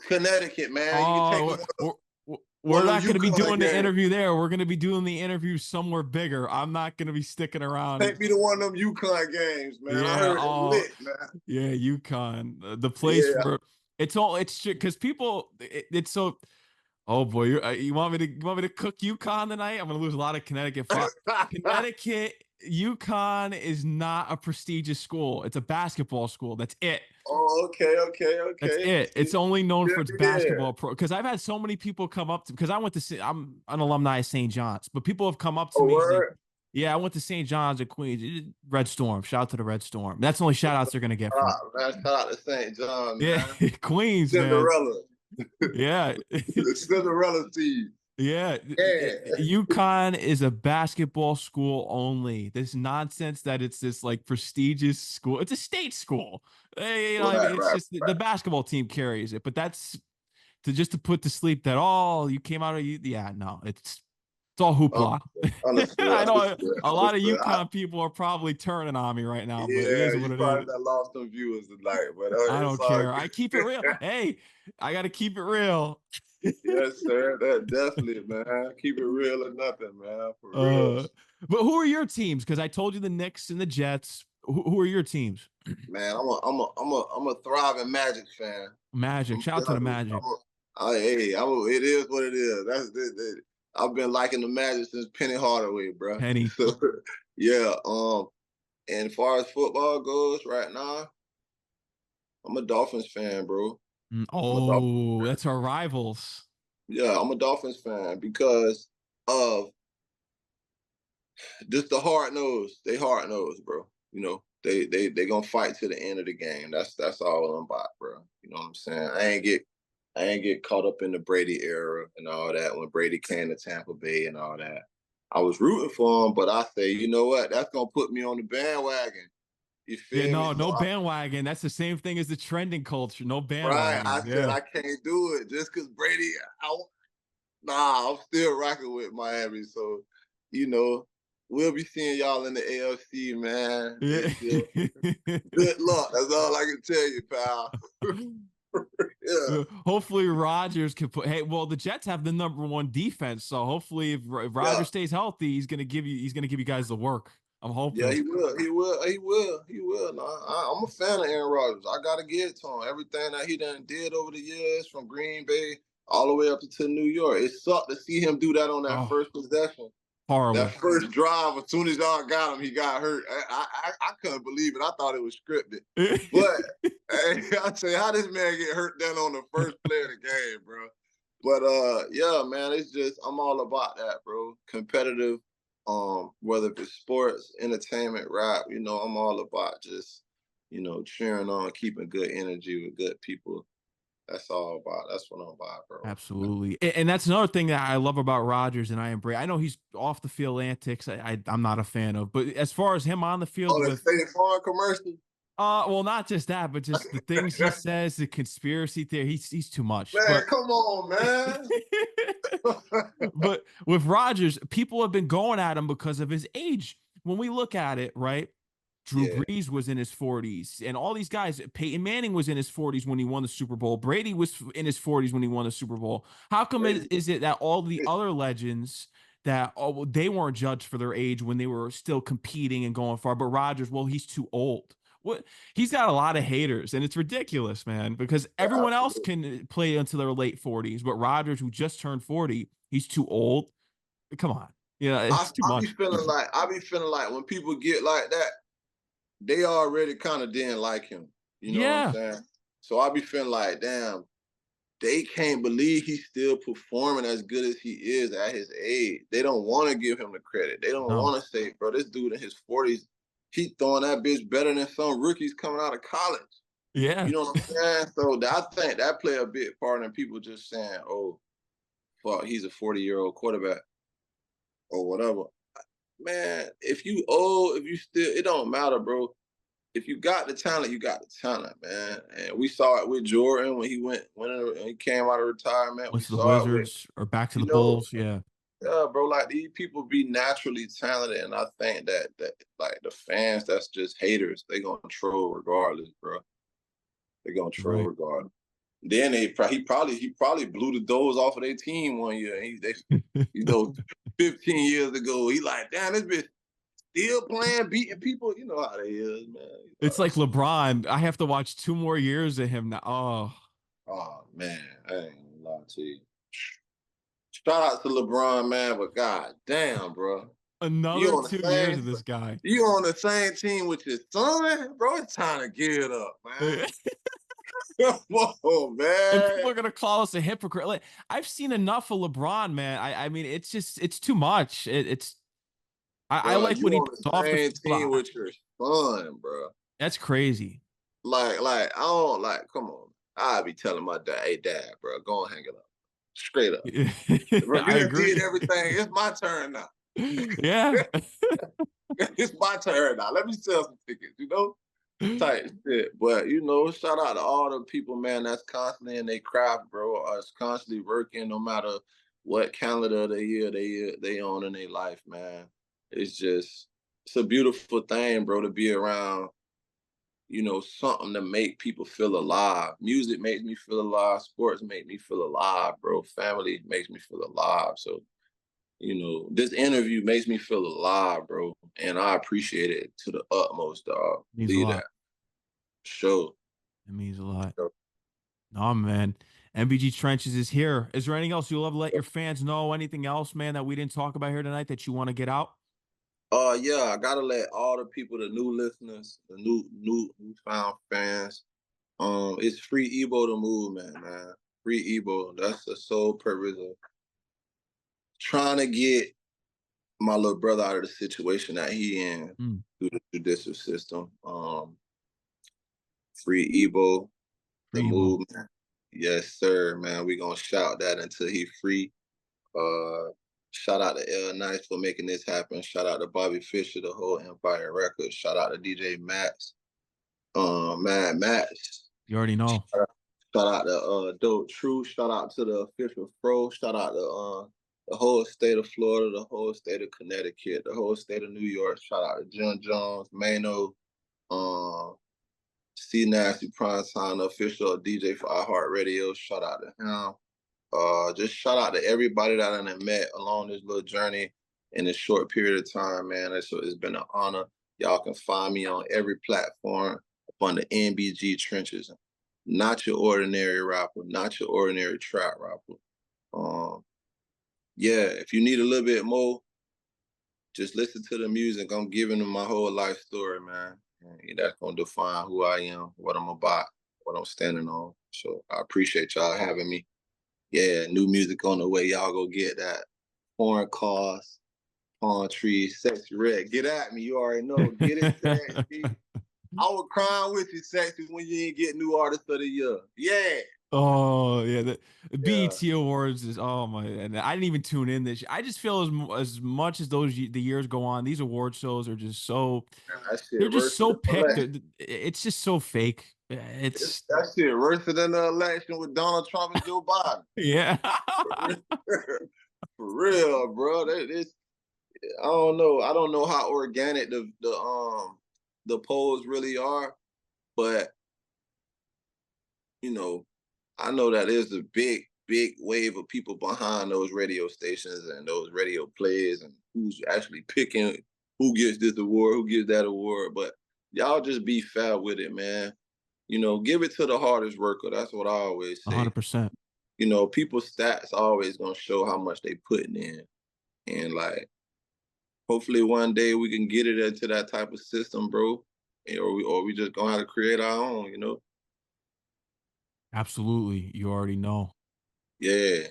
[SPEAKER 2] Connecticut, man. You can take me
[SPEAKER 1] Oh, we're
[SPEAKER 2] one of
[SPEAKER 1] not
[SPEAKER 2] them
[SPEAKER 1] going to be
[SPEAKER 2] UConn
[SPEAKER 1] doing the
[SPEAKER 2] games.
[SPEAKER 1] interview there. We're going to be doing the interview somewhere bigger. I'm not going to be sticking around.
[SPEAKER 2] Take me to one of them UConn games, man. I
[SPEAKER 1] Yeah.
[SPEAKER 2] heard it
[SPEAKER 1] Oh,
[SPEAKER 2] lit, man.
[SPEAKER 1] yeah. UConn, the place
[SPEAKER 2] Yeah.
[SPEAKER 1] where it's because people, it's so. Oh boy, you want me to cook UConn tonight? I'm gonna lose a lot of Connecticut. Connecticut, UConn is not a prestigious school. It's a basketball school. That's it.
[SPEAKER 2] Oh,
[SPEAKER 1] That's
[SPEAKER 2] okay.
[SPEAKER 1] it. It's only known for its
[SPEAKER 2] Yeah.
[SPEAKER 1] basketball pro. Because I've had so many people come up to because I'm an alumni of St. John's, but people have come up to
[SPEAKER 2] Oh,
[SPEAKER 1] me. He's like,
[SPEAKER 2] word.
[SPEAKER 1] "Yeah, I went to St. John's at Queens. Red Storm. Shout out to the Red Storm. That's the only shout outs they're gonna get from me.
[SPEAKER 2] Man, shout out to St. John,
[SPEAKER 1] Yeah,
[SPEAKER 2] man.
[SPEAKER 1] Queens, man.
[SPEAKER 2] Cinderella.
[SPEAKER 1] Yeah,
[SPEAKER 2] The Cinderella team.
[SPEAKER 1] yeah.
[SPEAKER 2] Yeah.
[SPEAKER 1] UConn is a basketball school only. This nonsense that it's this like prestigious school. It's a state school. You know, what I mean, it's
[SPEAKER 2] Right.
[SPEAKER 1] just the basketball team carries it, but that's to put to sleep that all you came out of you. Yeah, no, it's all hoopla. I know a lot of
[SPEAKER 2] Understood.
[SPEAKER 1] UConn people are probably turning on me right now, but it
[SPEAKER 2] Yeah,
[SPEAKER 1] is what
[SPEAKER 2] you
[SPEAKER 1] it
[SPEAKER 2] probably
[SPEAKER 1] is.
[SPEAKER 2] done lost some viewers tonight, but
[SPEAKER 1] I
[SPEAKER 2] it's
[SPEAKER 1] don't
[SPEAKER 2] all
[SPEAKER 1] care. I keep it real.
[SPEAKER 2] good.
[SPEAKER 1] Hey, I got to keep it real.
[SPEAKER 2] Yes, sir. That definitely, man. Keep it real or nothing, man. For real.
[SPEAKER 1] uh, but who are your teams? Because I told you the Knicks and the Jets. Who are your teams?
[SPEAKER 2] Man, I'm a thriving Magic fan.
[SPEAKER 1] Magic.
[SPEAKER 2] I'm
[SPEAKER 1] Shout out to the
[SPEAKER 2] telling you,
[SPEAKER 1] Magic.
[SPEAKER 2] it is what it is. I've been liking the Magic since Penny Hardaway, bro.
[SPEAKER 1] Penny.
[SPEAKER 2] So yeah. And as far as football goes, right now, I'm a Dolphins fan, bro. I'm a Dolphins
[SPEAKER 1] Oh,
[SPEAKER 2] fan.
[SPEAKER 1] that's our rivals.
[SPEAKER 2] Yeah, I'm a Dolphins fan because of just the hard nose. They hard nose, bro. You know, they gonna fight to the end of the game. That's all I'm about, bro. You know what I'm saying? I ain't get caught up in the Brady era and all that when Brady came to Tampa Bay and all that. I was rooting for him, but I say, you know what? That's gonna put me on the bandwagon. You
[SPEAKER 1] Yeah,
[SPEAKER 2] feel me?
[SPEAKER 1] no, no bandwagon. That's the same thing as the trending culture. No
[SPEAKER 2] Right. I
[SPEAKER 1] bandwagon.
[SPEAKER 2] said
[SPEAKER 1] Yeah.
[SPEAKER 2] I can't do it just because Brady. Nah, I'm still rocking with Miami. So, you know, we'll be seeing y'all in the AFC, man.
[SPEAKER 1] Yeah.
[SPEAKER 2] This year. Good luck. That's all I can tell you, pal. Yeah.
[SPEAKER 1] Hopefully Rodgers can put. Hey, well, the Jets have the number 1 defense, so hopefully if
[SPEAKER 2] Yeah.
[SPEAKER 1] Rodgers stays healthy, he's gonna give you guys the work. I'm
[SPEAKER 2] Yeah,
[SPEAKER 1] hoping.
[SPEAKER 2] He will. No, I'm a fan of Aaron Rodgers. I gotta give it to him. Everything that he done did over the years, from Green Bay all the way up to New York. It sucked to see him do that on that
[SPEAKER 1] Oh,
[SPEAKER 2] first possession. That
[SPEAKER 1] horrible.
[SPEAKER 2] first drive, as soon as y'all got him, he got hurt. I couldn't believe it. I thought it was scripted. But I say, how this man get hurt then on the first play of the game, bro? But yeah, man, it's just I'm all about that, bro. Competitive, whether it's sports, entertainment, rap, you know, I'm all about just, you know, cheering on, keeping good energy with good people. That's all about. That's what I'm about, bro.
[SPEAKER 1] Absolutely, and that's another thing that I love about Rodgers, and I embrace. I know he's off the field antics. I'm not a fan of, but as far as him on the field
[SPEAKER 2] Oh, the
[SPEAKER 1] with
[SPEAKER 2] State Farm commercial.
[SPEAKER 1] well, not just that, but just the things he says, the conspiracy theory. He's too much.
[SPEAKER 2] Man, come on, man.
[SPEAKER 1] But with Rodgers, people have been going at him because of his age. When we look at it, right? Drew
[SPEAKER 2] Yeah,
[SPEAKER 1] Brees was in his 40s, and all these guys. Peyton Manning was in his 40s when he won the Super Bowl. Brady was in his 40s when he won the Super Bowl. How come
[SPEAKER 2] crazy.
[SPEAKER 1] is it that all the other legends that they weren't judged for their age when they were still competing and going far, but Rodgers, well, he's too old. What He's got a lot of haters, and it's ridiculous, man, because
[SPEAKER 2] Yeah,
[SPEAKER 1] everyone else
[SPEAKER 2] absolutely.
[SPEAKER 1] can play until their late 40s, but Rodgers, who just turned 40, he's too old. Come on. Yeah, it's too
[SPEAKER 2] I be
[SPEAKER 1] much.
[SPEAKER 2] feeling like when people get like that, they already kind of didn't like him. You know what I'm
[SPEAKER 1] Yeah.
[SPEAKER 2] saying? So I be feeling like, damn, they can't believe he's still performing as good as he is at his age. They don't want to give him the credit. They don't
[SPEAKER 1] No.
[SPEAKER 2] want to say, bro, this dude in his 40s, he throwing that bitch better than some rookies coming out of college.
[SPEAKER 1] Yeah.
[SPEAKER 2] You know what I'm saying? So I think that play a big part in people just saying, oh, fuck, he's a 40-year-old quarterback or whatever. Man, if you old, if you still, it don't matter, bro. If you got the talent, you got the talent, man. And we saw it with Jordan when when he came out of retirement. We
[SPEAKER 1] Went to the
[SPEAKER 2] saw it with,
[SPEAKER 1] Wizards or back to
[SPEAKER 2] you
[SPEAKER 1] the
[SPEAKER 2] know,
[SPEAKER 1] Bulls. Yeah.
[SPEAKER 2] yeah, bro. Like these people be naturally talented, and I think that like the fans, that's just haters. They gonna troll regardless, bro. They gonna
[SPEAKER 1] You're
[SPEAKER 2] troll
[SPEAKER 1] right.
[SPEAKER 2] regardless. Then he probably blew the doors off of their team one year. You know, 15 years ago, he like, damn, this bitch still playing, beating people. You know how they is, man.
[SPEAKER 1] It's like LeBron. I have to watch 2 more years of him now. Oh,
[SPEAKER 2] Oh man, I ain't gonna lie to you. Shout out to LeBron, man, but god damn, bro. You
[SPEAKER 1] another
[SPEAKER 2] on the
[SPEAKER 1] 2 years
[SPEAKER 2] same
[SPEAKER 1] of this guy.
[SPEAKER 2] you on the same team with your son, bro. It's time to give it up, man.
[SPEAKER 1] And
[SPEAKER 2] Come on,
[SPEAKER 1] people
[SPEAKER 2] man.
[SPEAKER 1] are gonna call us a hypocrite. Like, I've seen enough of LeBron, man. I mean, it's too much. I
[SPEAKER 2] Bro,
[SPEAKER 1] like
[SPEAKER 2] you
[SPEAKER 1] when he
[SPEAKER 2] on
[SPEAKER 1] plays
[SPEAKER 2] the
[SPEAKER 1] off the
[SPEAKER 2] same
[SPEAKER 1] field.
[SPEAKER 2] team with your son, bro.
[SPEAKER 1] That's crazy.
[SPEAKER 2] Like I don't like. Come on, I be telling my dad, "Hey, dad, bro, go and hang it up, straight up, bro. You
[SPEAKER 1] I
[SPEAKER 2] done did
[SPEAKER 1] agree.
[SPEAKER 2] everything. It's my turn now.
[SPEAKER 1] Yeah.
[SPEAKER 2] It's my turn now. Let me sell some tickets. You know." Type shit. But shout out to all the people, man, that's constantly in their craft, bro. Us constantly working, no matter what calendar of the year they on in their life, man. It's a beautiful thing, bro, to be around. Something to make people feel alive. Music makes me feel alive. Sports make me feel alive, bro. Family makes me feel alive. So, this interview makes me feel alive, bro. And I appreciate it to the utmost, dog.
[SPEAKER 1] Means a
[SPEAKER 2] Believe
[SPEAKER 1] lot.
[SPEAKER 2] that. Sure.
[SPEAKER 1] It means a lot.
[SPEAKER 2] Sure.
[SPEAKER 1] No, man. NBG Trenches is here. Is there anything else you'll ever let your fans know? Anything else, man, that we didn't talk about here tonight that you want to get out?
[SPEAKER 2] Yeah, I gotta let all the people, the new listeners, the newfound fans, it's free Ebo the movement, man. Free Ebo. That's the sole purpose of trying to get my little brother out of the situation that he in
[SPEAKER 1] Mm,
[SPEAKER 2] through the judicial system. Free Ebo, the
[SPEAKER 1] free Evo.
[SPEAKER 2] movement. Yes, sir, man. We gonna shout that until he free. Uh, Shout out to L Nice for making this happen. Shout out to Bobby Fischer, the whole Empire Records. Shout out to DJ Max, Mad Max.
[SPEAKER 1] You already know.
[SPEAKER 2] Shout out to Dope True. Shout out to the official Fro. Shout out to the whole state of Florida, the whole state of Connecticut, the whole state of New York. Shout out to John Jones, Mano, um, C Nasty Prime Time, the official DJ for iHeartRadio. Shout out to him. Just shout out to everybody that I met along this little journey in this short period of time, man. It's been an honor. Y'all can find me on every platform up on the NBG Trenches. Not your ordinary rapper, not your ordinary trap rapper. Um, yeah, if you need a little bit more, just listen to the music. I'm giving them my whole life story, man. And that's gonna define who I am, what I'm about, what I'm standing on. So I appreciate y'all having me. Yeah, new music on the way. Y'all go get that. Foreign cars, palm trees, sexy red. Get at me. You already know. Get it, sexy. I was crying with you, sexy, when you didn't get new artist of the year. Yeah.
[SPEAKER 1] Oh yeah, the
[SPEAKER 2] Yeah.
[SPEAKER 1] BET Awards is oh my, and I didn't even tune in this year. I just feel as much as the years go on, these award shows are just so
[SPEAKER 2] That
[SPEAKER 1] they're
[SPEAKER 2] shit
[SPEAKER 1] just
[SPEAKER 2] worse than
[SPEAKER 1] so
[SPEAKER 2] the
[SPEAKER 1] picked.
[SPEAKER 2] election.
[SPEAKER 1] It's just so fake. It's
[SPEAKER 2] That shit worse than the election with Donald Trump and Joe Biden.
[SPEAKER 1] yeah.
[SPEAKER 2] For real, bro. I don't know. I don't know how organic the polls really are, but you know, I know that there's a big, big wave of people behind those radio stations and those radio plays and who's actually picking who gets this award, who gets that award. But y'all just be fair with it, man. Give it to the hardest worker. That's what I always say.
[SPEAKER 1] 100%.
[SPEAKER 2] People's stats always gonna show how much they putting in. And like hopefully one day we can get it into that type of system, bro. Or we just gonna have to create our own.
[SPEAKER 1] Absolutely. You already know.
[SPEAKER 2] Yeah.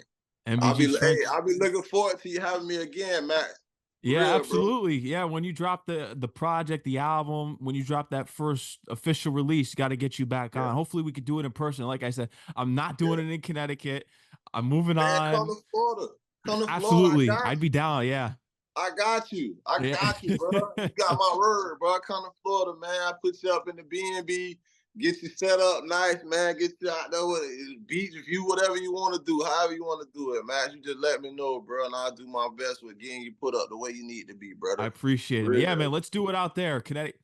[SPEAKER 1] NBG Trench.
[SPEAKER 2] I'll be looking forward to you having me again, Matt. For
[SPEAKER 1] Yeah,
[SPEAKER 2] real, bro.
[SPEAKER 1] absolutely. Yeah, when you drop the project, the album, when you drop that first official release, got to get you back
[SPEAKER 2] Yeah,
[SPEAKER 1] on. Hopefully, we could do it in person. Like I said, I'm not doing
[SPEAKER 2] yeah.
[SPEAKER 1] it in Connecticut. I'm moving
[SPEAKER 2] Man, come
[SPEAKER 1] on.
[SPEAKER 2] to Florida. Come to Florida.
[SPEAKER 1] Absolutely, I'd be down. Yeah,
[SPEAKER 2] I got you. I
[SPEAKER 1] yeah.
[SPEAKER 2] got you, bro. You got my word, bro. Come to Florida, man. I put you up in the B&B, get you set up nice, man. Get you out there with it. Beach view, whatever you want to do, however you want to do it, man. You just let me know, bro, and I'll do my best with getting you put up the way you need to be,
[SPEAKER 1] I
[SPEAKER 2] brother.
[SPEAKER 1] appreciate it.
[SPEAKER 2] Real,
[SPEAKER 1] Yeah, man. Let's do it out there, Connecticut.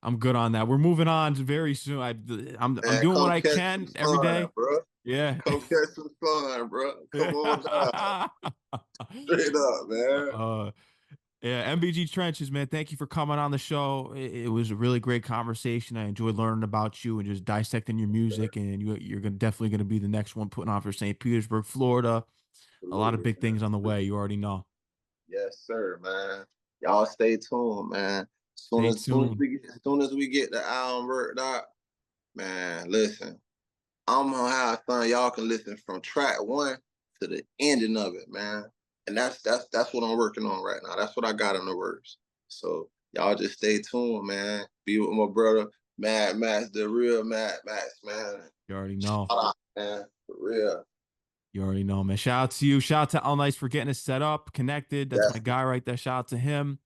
[SPEAKER 1] I'm good on that. We're moving on very soon. I'm
[SPEAKER 2] man.
[SPEAKER 1] doing what
[SPEAKER 2] Come
[SPEAKER 1] I
[SPEAKER 2] catch some
[SPEAKER 1] can every
[SPEAKER 2] sun,
[SPEAKER 1] day.
[SPEAKER 2] bro.
[SPEAKER 1] Yeah.
[SPEAKER 2] Come catch some sun, bro. Come on down.
[SPEAKER 1] Yeah.
[SPEAKER 2] Straight up, man.
[SPEAKER 1] uh, Yeah, MBG Trenches, man. Thank you for coming on the show. It was a really great conversation. I enjoyed learning about you and just dissecting your music. And you're definitely gonna be the next one putting on for St. Petersburg, Florida. A lot of
[SPEAKER 2] Absolutely,
[SPEAKER 1] big things on the
[SPEAKER 2] man.
[SPEAKER 1] way. You already know.
[SPEAKER 2] Yes, sir, man. Y'all stay tuned, man.
[SPEAKER 1] Stay tuned.
[SPEAKER 2] As soon as we get the album worked out, man, listen. I'm gonna have fun. Y'all can listen from track one to the ending of it, man. And that's what I'm working on right now. That's what I got in the works. So y'all just stay tuned, man. Be with my brother, Mad Max, the real Mad Max, man.
[SPEAKER 1] You already
[SPEAKER 2] Shout
[SPEAKER 1] know.
[SPEAKER 2] out, man. For real.
[SPEAKER 1] You already know, man. Shout out to you. Shout out to All Nice for getting us set up, connected. That's my
[SPEAKER 2] That's
[SPEAKER 1] guy right there. Shout out to him.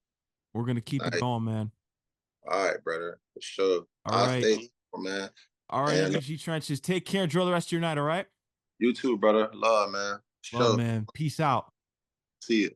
[SPEAKER 1] We're gonna keep it
[SPEAKER 2] nice.
[SPEAKER 1] going, man.
[SPEAKER 2] All right, brother. For sure.
[SPEAKER 1] All
[SPEAKER 2] I'll
[SPEAKER 1] right.
[SPEAKER 2] stay tuned, man.
[SPEAKER 1] All right,
[SPEAKER 2] And
[SPEAKER 1] MBG Trenches. Take care. Enjoy the rest of your night, all right?
[SPEAKER 2] you too, brother. Love, man.
[SPEAKER 1] Love,
[SPEAKER 2] Sure.
[SPEAKER 1] man. Peace out.
[SPEAKER 2] See you.